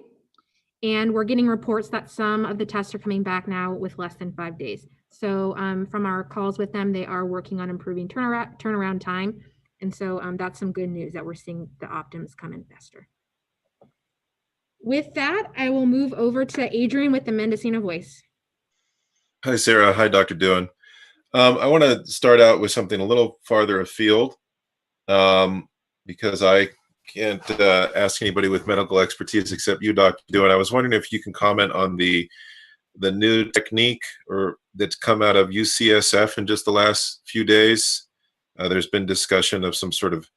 S1: and we're getting reports that some of the tests are coming back now with less than 5 days. So from our calls with them, they are working on improving turnaround time. And so that's some good news that we're seeing the Optums come in faster. With that, I will move over to Adrian with the Mendocino Voice.
S10: Hi, Sarah. Hi, Dr. Doohan. I want to start out with something a little farther afield because I can't ask anybody with medical expertise except you, Dr. Doohan. I was wondering if you can comment on the new technique that's come out of UCSF in just the last few days. There's been discussion of some sort of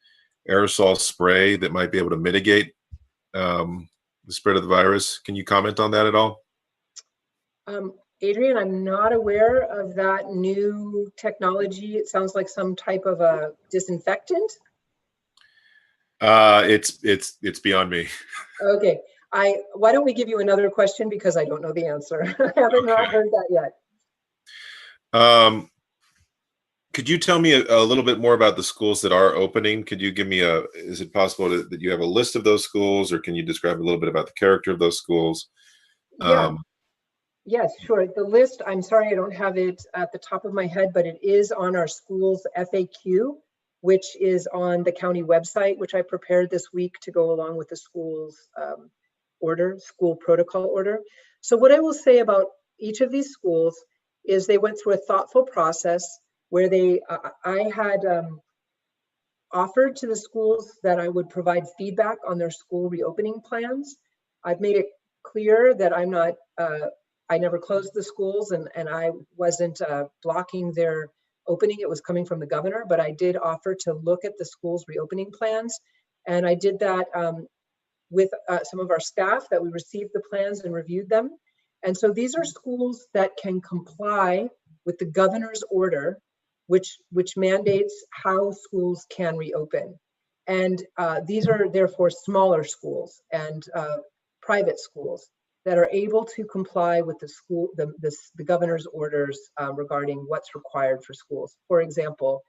S10: aerosol spray that might be able to mitigate the spread of the virus. Can you comment on that at all?
S3: Adrian, I'm not aware of that new technology. It sounds like some type of a disinfectant.
S10: It's beyond me.
S3: Okay. Why don't we give you another question because I don't know the answer. I haven't heard that yet.
S10: Could you tell me a little bit more about the schools that are opening? Could you give me is it possible that you have a list of those schools, or can you describe a little bit about the character of those schools?
S3: Yeah. Yes, sure. The list, I'm sorry, I don't have it at the top of my head, but it is on our school's FAQ, which is on the county website, which I prepared this week to go along with the school's school protocol order. So what I will say about each of these schools is they went through a thoughtful process where I had offered to the schools that I would provide feedback on their school reopening plans. I've made it clear that I'm not I never closed the schools, and I wasn't blocking their opening. It was coming from the governor, but I did offer to look at the schools' reopening plans. And I did that with some of our staff, that we received the plans and reviewed them. And so these are schools that can comply with the governor's order, which mandates how schools can reopen. And these are therefore smaller schools and private schools that are able to comply with the governor's orders regarding what's required for schools. For example,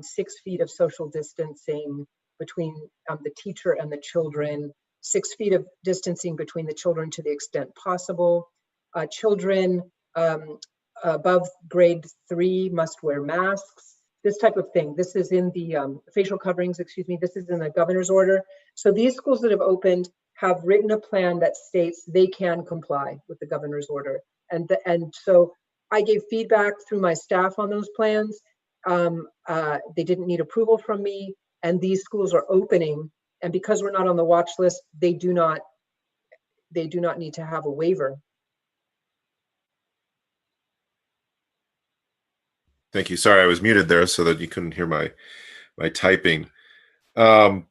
S3: 6 feet of social distancing between the teacher and the children, 6 feet of distancing between the children to the extent possible. Children above grade 3 must wear masks, this type of thing. This is in the facial coverings, excuse me, this is in the governor's order. So these schools that have opened have written a plan that states they can comply with the governor's order. And so I gave feedback through my staff on those plans. They didn't need approval from me, and these schools are opening. And because we're not on the watch list, they do not need to have a waiver.
S10: Thank you. Sorry, I was muted there so that you couldn't hear my typing. And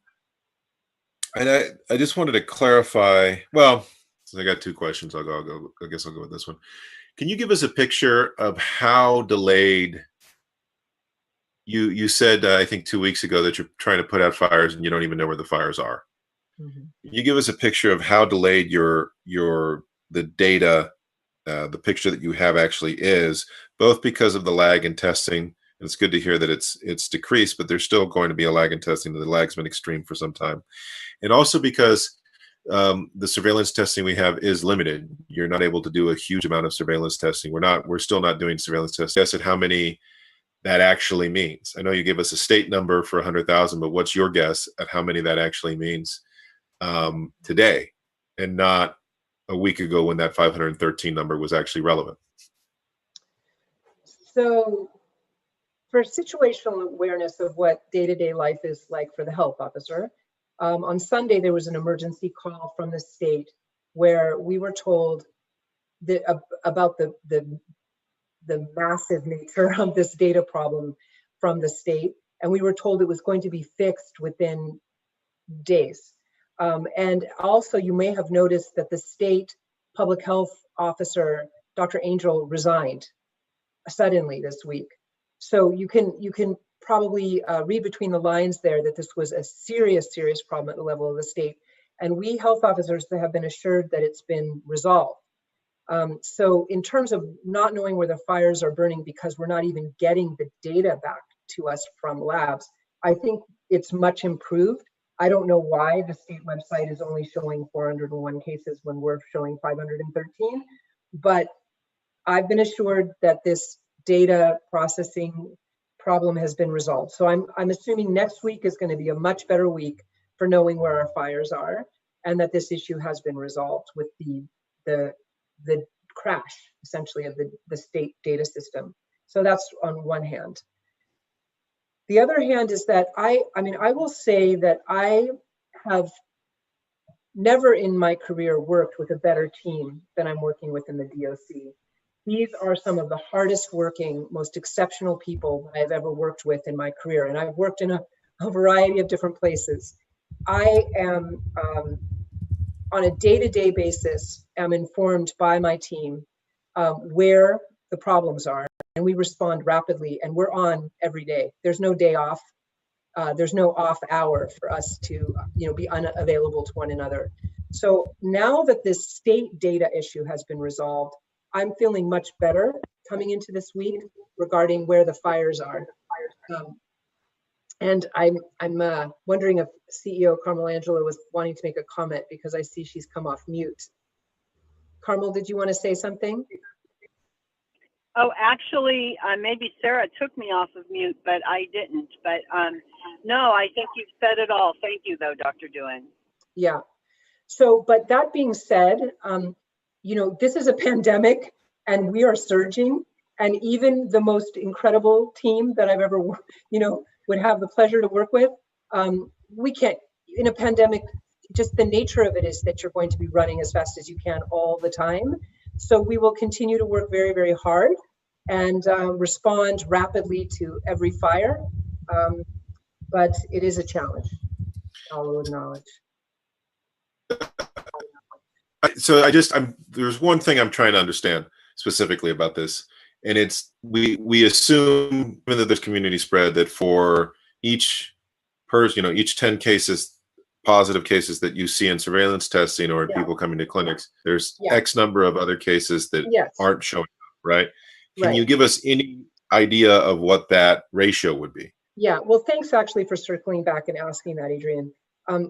S10: I just wanted to clarify. Well, since I got 2 questions, I guess I'll go with this one. Can you give us a picture of how delayed? You said I think 2 weeks ago that you're trying to put out fires and you don't even know where the fires are. Mm-hmm. You give us a picture of how delayed the data, the picture that you have actually is, both because of the lag in testing. And it's good to hear that it's decreased, but there's still going to be a lag in testing. The lag's been extreme for some time. And also because the surveillance testing we have is limited. You're not able to do a huge amount of surveillance testing. We're still not doing surveillance testing. Guess at how many that actually means. I know you gave us a state number for 100,000, but what's your guess at how many that actually means today, and not a week ago when that 513 number was actually relevant?
S3: So for situational awareness of what day-to-day life is like for the health officer, on Sunday, there was an emergency call from the state where we were told that, about the massive nature of this data problem from the state. And we were told it was going to be fixed within days. And also, you may have noticed that the state public health officer, Dr. Angelo, resigned suddenly this week. So you can probably read between the lines there that this was a serious problem at the level of the state. And we health officers have been assured that it's been resolved. So in terms of not knowing where the fires are burning because we're not even getting the data back to us from labs, I think it's much improved. I don't know why the state website is only showing 401 cases when we're showing 513, but I've been assured that this data processing problem has been resolved. So I'm assuming next week is going to be a much better week for knowing where our fires are, and that this issue has been resolved with the crash essentially of the state data system. So that's on one hand. The other hand is that I will say that I have never in my career worked with a better team than I'm working with in the DOC. These are some of the hardest working, most exceptional people that I've ever worked with in my career. And I've worked in a variety of different places. I am, on a day-to-day basis, am informed by my team where the problems are, and we respond rapidly, and we're on every day. There's no day off. There's no off hour for us to be unavailable to one another. So now that this state data issue has been resolved, I'm feeling much better coming into this week regarding where the fires are. And I'm wondering if CEO Carmel Angelo was wanting to make a comment, because I see she's come off mute. Carmel, did you want to say something?
S2: Oh, actually, maybe Sarah took me off of mute, but I didn't. But no, I think you've said it all. Thank you, though, Dr. Doohan.
S3: Yeah. So, but that being said, this is a pandemic and we are surging, and even the most incredible team that I've ever, would have the pleasure to work with, we can't, in a pandemic, just the nature of it is that you're going to be running as fast as you can all the time. So we will continue to work very, very hard and respond rapidly to every fire. But it is a challenge, I'll acknowledge.
S10: So there's one thing I'm trying to understand specifically about this, and it's we assume, even though there's community spread, that for each person, each 10 cases, positive cases that you see in surveillance testing or people coming to clinics, there's X number of other cases that aren't showing up, right? Can you give us any idea of what that ratio would be?
S3: Yeah, well, thanks actually for circling back and asking that, Adrian.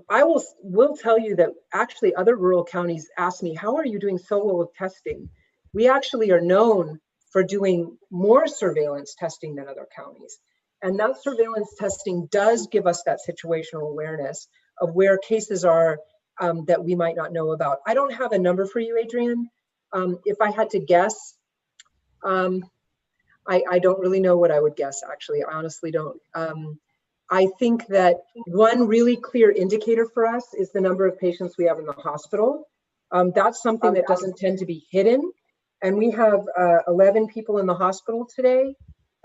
S3: I will tell you that actually other rural counties ask me, how are you doing so well with testing? We actually are known for doing more surveillance testing than other counties. And that surveillance testing does give us that situational awareness of where cases are that we might not know about. I don't have a number for you, Adrian. If I had to guess, I don't really know what I would guess, actually. I honestly don't. I think that one really clear indicator for us is the number of patients we have in the hospital. That's something that doesn't tend to be hidden. And we have 11 people in the hospital today,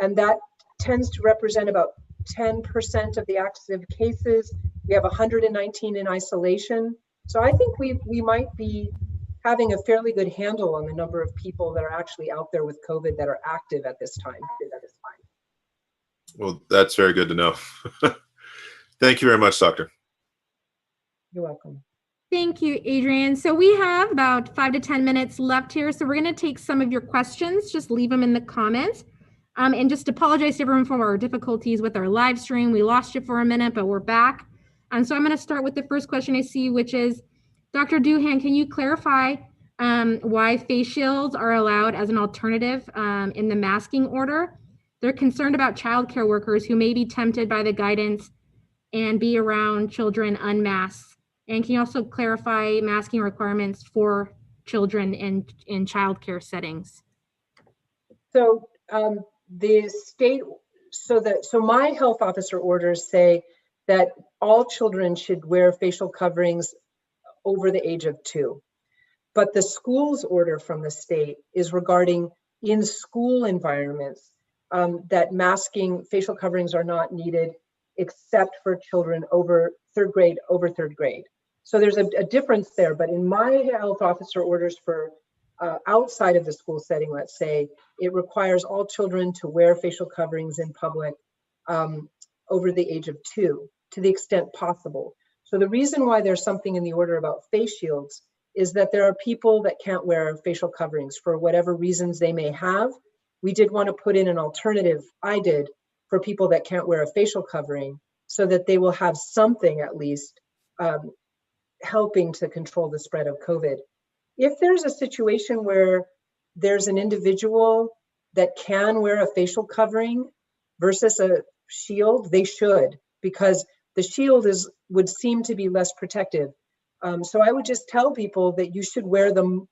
S3: and that tends to represent about 10% of the active cases. We have 119 in isolation. So I think we might be having a fairly good handle on the number of people that are actually out there with COVID that are active at this time.
S10: Well, that's very good to know. Thank you very much, Doctor.
S3: You're welcome.
S1: Thank you, Adrian. So we have about 5 to 10 minutes left here. So we're going to take some of your questions. Just leave them in the comments. And just apologize to everyone for our difficulties with our live stream. We lost you for a minute, but we're back. And so I'm going to start with the first question I see, which is, Dr. Doohan, can you clarify why face shields are allowed as an alternative in the masking order? They're concerned about childcare workers who may be tempted by the guidance and be around children unmasked. And can you also clarify masking requirements for children in childcare settings?
S3: So the state, so my health officer orders say that all children should wear facial coverings over the age of 2. But the school's order from the state is regarding in school environments that masking facial coverings are not needed except for children over third grade. So there's a difference there, but in my health officer orders for outside of the school setting, let's say, it requires all children to wear facial coverings in public over the age of 2 to the extent possible. So the reason why there's something in the order about face shields is that there are people that can't wear facial coverings for whatever reasons they may have. We did want to put in an alternative, I did, for people that can't wear a facial covering so that they will have something at least helping to control the spread of COVID. If there's a situation where there's an individual that can wear a facial covering versus a shield, they should, because the shield would seem to be less protective. So I would just tell people that you should wear them.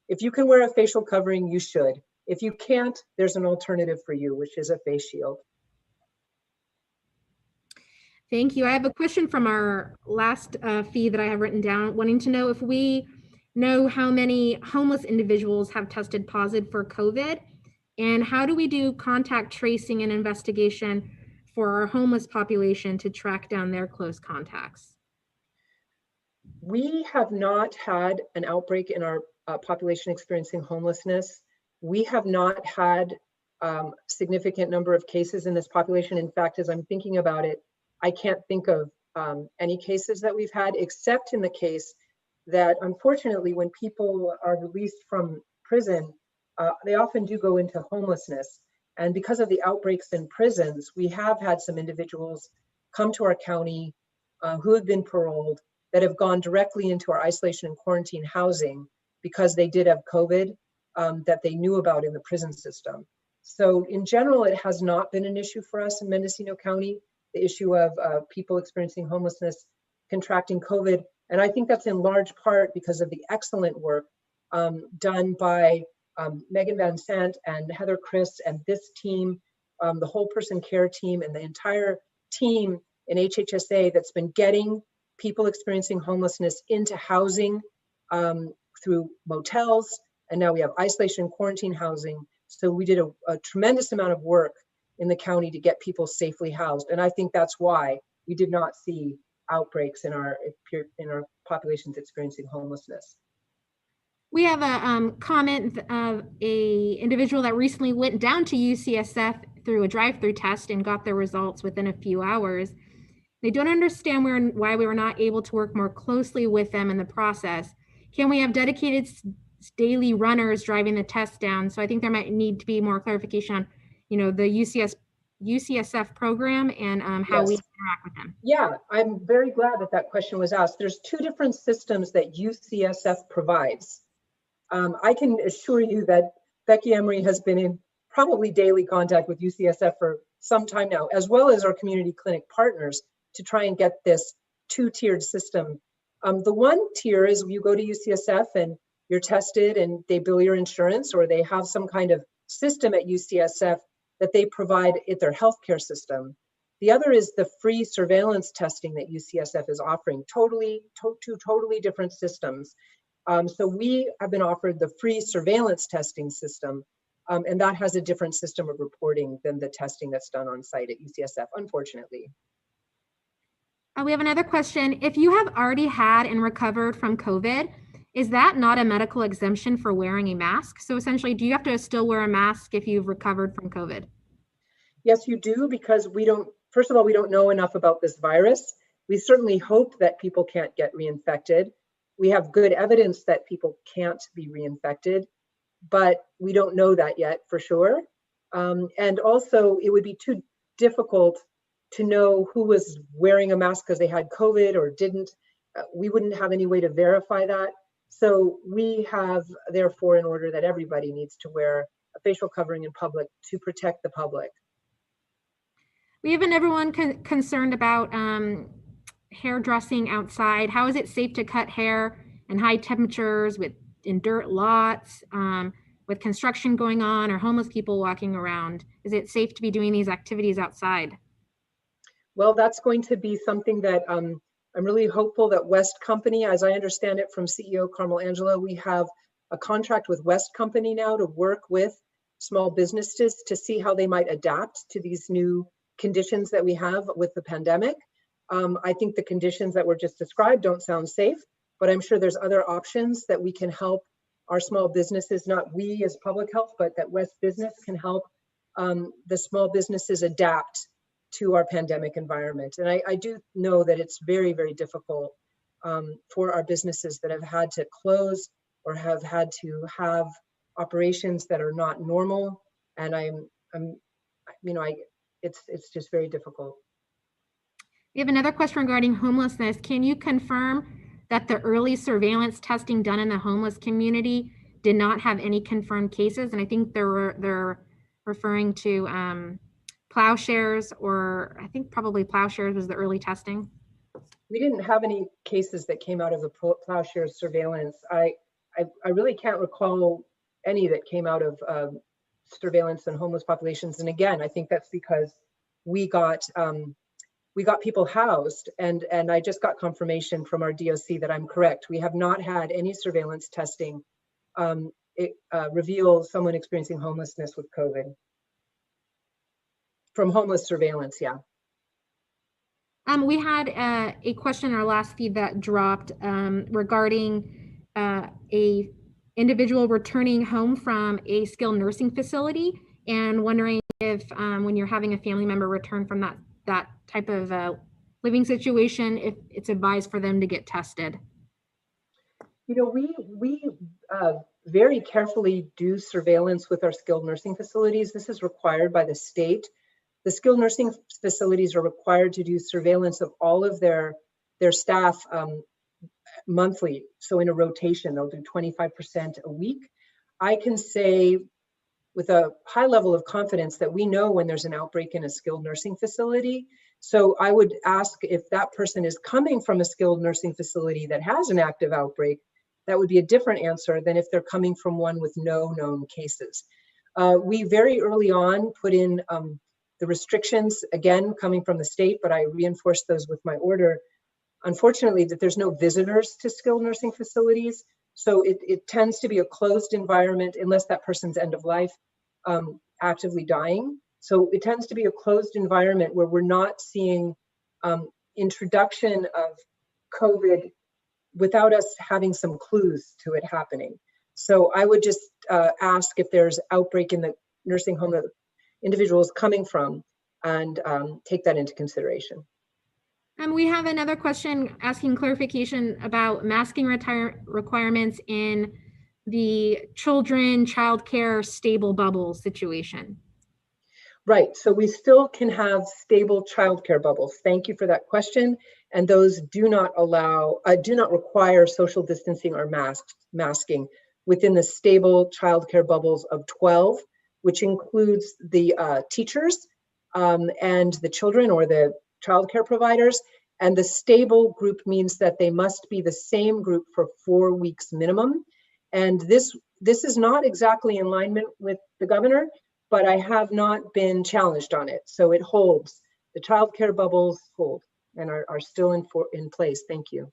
S3: If you can wear a facial covering, you should. If you can't, there's an alternative for you, which is a face shield.
S1: Thank you. I have a question from our last feed that I have written down, wanting to know if we know how many homeless individuals have tested positive for COVID, and how do we do contact tracing and investigation for our homeless population to track down their close contacts?
S3: We have not had an outbreak in our population experiencing homelessness. We have not had significant number of cases in this population. In fact, as I'm thinking about it, I can't think of any cases that we've had, except in the case that unfortunately, when people are released from prison, they often do go into homelessness. And because of the outbreaks in prisons, we have had some individuals come to our county who have been paroled that have gone directly into our isolation and quarantine housing because they did have COVID that they knew about in the prison system. So in general, it has not been an issue for us in Mendocino County, the issue of people experiencing homelessness, contracting COVID. And I think that's in large part because of the excellent work done by Megan Van Sant and Heather Chris and this team, the whole person care team and the entire team in HHSA that's been getting people experiencing homelessness into housing through motels and now we have isolation and quarantine housing. So we did a tremendous amount of work in the county to get people safely housed. And I think that's why we did not see outbreaks in our populations experiencing homelessness.
S1: We have a comment of a individual that recently went down to UCSF through a drive-through test and got their results within a few hours. They don't understand why we were not able to work more closely with them in the process. Can we have dedicated daily runners driving the test down? So I think there might need to be more clarification on, the UCSF program and how we interact with them.
S3: Yeah, I'm very glad that question was asked. There's two different systems that UCSF provides. I can assure you that Becky Emery has been in probably daily contact with UCSF for some time now, as well as our community clinic partners, to try and get this two-tiered system. The one tier is you go to UCSF and you're tested and they bill your insurance, or they have some kind of system at UCSF that they provide at their healthcare system. The other is the free surveillance testing that UCSF is offering, two totally different systems. So we have been offered the free surveillance testing system, and that has a different system of reporting than the testing that's done on site at UCSF, unfortunately.
S1: We have another question. If you have already had and recovered from COVID, is that not a medical exemption for wearing a mask? So essentially, do you have to still wear a mask if you've recovered from COVID?
S3: Yes, you do, because first of all, we don't know enough about this virus. We certainly hope that people can't get reinfected. We have good evidence that people can't be reinfected, but we don't know that yet for sure. And also, it would be too difficult to know who was wearing a mask because they had COVID or didn't. We wouldn't have any way to verify that. So we have, therefore, an order that everybody needs to wear a facial covering in public to protect the public.
S1: We have everyone concerned about hairdressing outside. How is it safe to cut hair in high temperatures in dirt lots, with construction going on or homeless people walking around? Is it safe to be doing these activities outside?
S3: Well, that's going to be something that I'm really hopeful that West Company, as I understand it from CEO Carmel Angelo, we have a contract with West Company now to work with small businesses to see how they might adapt to these new conditions that we have with the pandemic. I think the conditions that were just described don't sound safe, but I'm sure there's other options that we can help our small businesses, not we as public health, but that West Business can help the small businesses adapt to our pandemic environment. And I do know that it's very, very difficult for our businesses that have had to close or have had to have operations that are not normal. And it's just very difficult.
S1: We have another question regarding homelessness. Can you confirm that the early surveillance testing done in the homeless community did not have any confirmed cases? And I think they're referring to plowshares, or I think probably plowshares was the early testing.
S3: We didn't have any cases that came out of the plowshares surveillance. I really can't recall any that came out of surveillance and homeless populations. And again, I think that's because we got people housed, and I just got confirmation from our DOC that I'm correct. We have not had any surveillance testing reveal someone experiencing homelessness with COVID. From homeless surveillance, yeah.
S1: We had a question in our last feed that dropped regarding a individual returning home from a skilled nursing facility, and wondering if when you're having a family member return from that type of living situation, if it's advised for them to get tested.
S3: You know, we very carefully do surveillance with our skilled nursing facilities. This is required by the state. The skilled nursing facilities are required to do surveillance of all of their staff monthly. So in a rotation, they'll do 25% a week. I can say with a high level of confidence that we know when there's an outbreak in a skilled nursing facility. So I would ask if that person is coming from a skilled nursing facility that has an active outbreak, that would be a different answer than if they're coming from one with no known cases. We very early on put in the restrictions, again, coming from the state, but I reinforced those with my order. Unfortunately, that there's no visitors to skilled nursing facilities. So it tends to be a closed environment unless that person's end of life, actively dying. So it tends to be a closed environment where we're not seeing introduction of COVID without us having some clues to it happening. So I would just ask if there's outbreak in the nursing home that the individual is coming from, and take that into consideration.
S1: We have another question asking clarification about masking requirements in the children childcare stable bubble situation.
S3: Right, so we still can have stable childcare bubbles. Thank you for that question. And those do not require social distancing or masking within the stable childcare bubbles of 12, which includes the teachers and the children or the childcare providers. And the stable group means that they must be the same group for 4 weeks minimum. And this is not exactly in alignment with the governor, but I have not been challenged on it. So it holds. The childcare bubbles hold and are still in place. Thank you.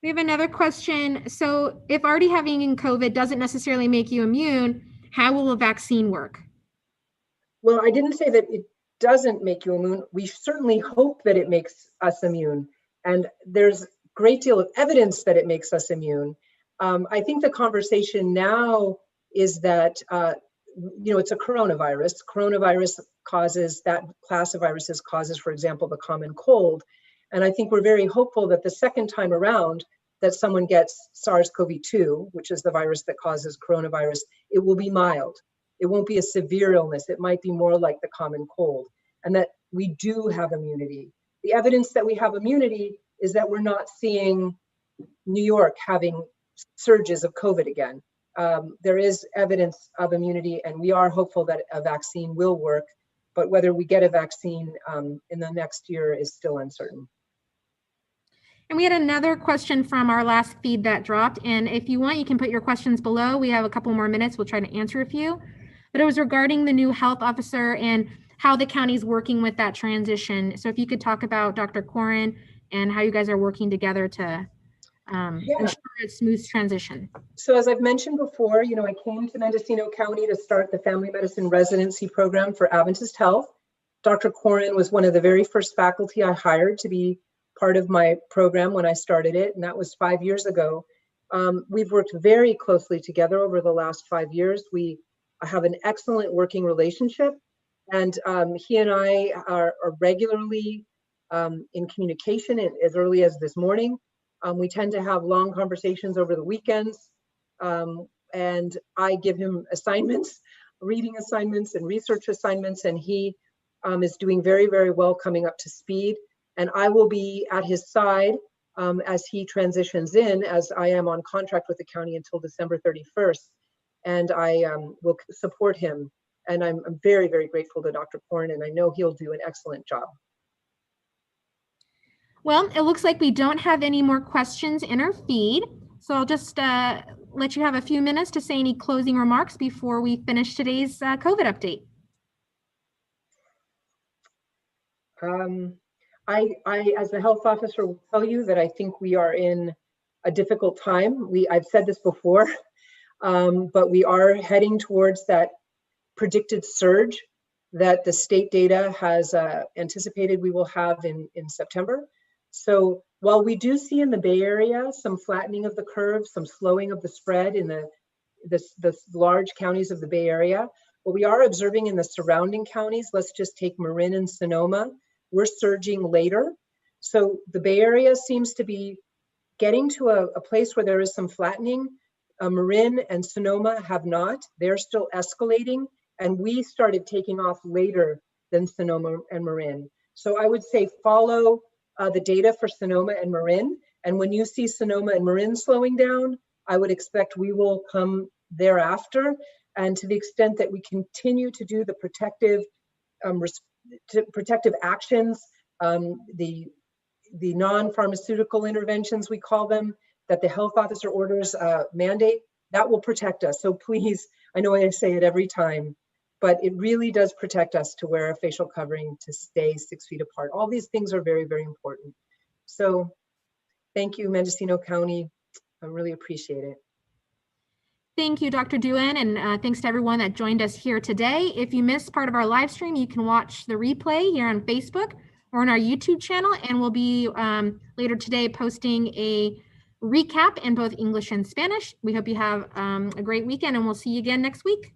S1: We have another question. So if already having COVID doesn't necessarily make you immune, how will a vaccine work?
S3: Well, I didn't say that it doesn't make you immune. We certainly hope that it makes us immune. And there's a great deal of evidence that it makes us immune. I think the conversation now is that, it's a coronavirus. Coronavirus causes, that class of viruses causes, for example, the common cold. And I think we're very hopeful that the second time around that someone gets SARS-CoV-2, which is the virus that causes coronavirus, it will be mild. It won't be a severe illness. It might be more like the common cold, and that we do have immunity. The evidence that we have immunity is that we're not seeing New York having surges of COVID again. There is evidence of immunity, and we are hopeful that a vaccine will work, but whether we get a vaccine in the next year is still uncertain.
S1: And we had another question from our last feed that dropped. And if you want, you can put your questions below. We have a couple more minutes. We'll try to answer a few. But it was regarding the new health officer and how the county's working with that transition. So if you could talk about Dr. Corin and how you guys are working together to ensure a smooth transition.
S3: So as I've mentioned before, I came to Mendocino County to start the family medicine residency program for Adventist Health. Dr. Corin was one of the very first faculty I hired to be part of my program when I started it, and that was 5 years ago. We've worked very closely together over the last 5 years. We have an excellent working relationship, and he and I are regularly in communication as early as this morning. We tend to have long conversations over the weekends, and I give him assignments, reading assignments and research assignments, and he is doing very, very well coming up to speed. And I will be at his side as he transitions in, as I am on contract with the county until December 31st. And I will support him. And I'm very, very grateful to Dr. Corin, and I know he'll do an excellent job.
S1: Well, it looks like we don't have any more questions in our feed. So I'll just let you have a few minutes to say any closing remarks before we finish today's COVID update.
S3: I, as the health officer, will tell you that I think we are in a difficult time. I've said this before, but we are heading towards that predicted surge that the state data has anticipated we will have in September. So while we do see in the Bay Area some flattening of the curve, some slowing of the spread in the large counties of the Bay Area, what we are observing in the surrounding counties, let's just take Marin and Sonoma, we're surging later. So the Bay Area seems to be getting to a place where there is some flattening. Marin and Sonoma have not. They're still escalating, and we started taking off later than Sonoma and Marin. So I would say follow the data for Sonoma and Marin, and when you see Sonoma and Marin slowing down, I would expect we will come thereafter. And to the extent that we continue to do the protective actions, the non-pharmaceutical interventions, we call them, that the health officer orders mandate, that will protect us. So please, I know I say it every time, but it really does protect us to wear a facial covering, to stay 6 feet apart. All these things are very, very important. So thank you, Mendocino County. I really appreciate it.
S1: Thank you, Dr. Doohan, and thanks to everyone that joined us here today. If you missed part of our live stream, you can watch the replay here on Facebook or on our YouTube channel, and we'll be later today posting a recap in both English and Spanish. We hope you have a great weekend, and we'll see you again next week.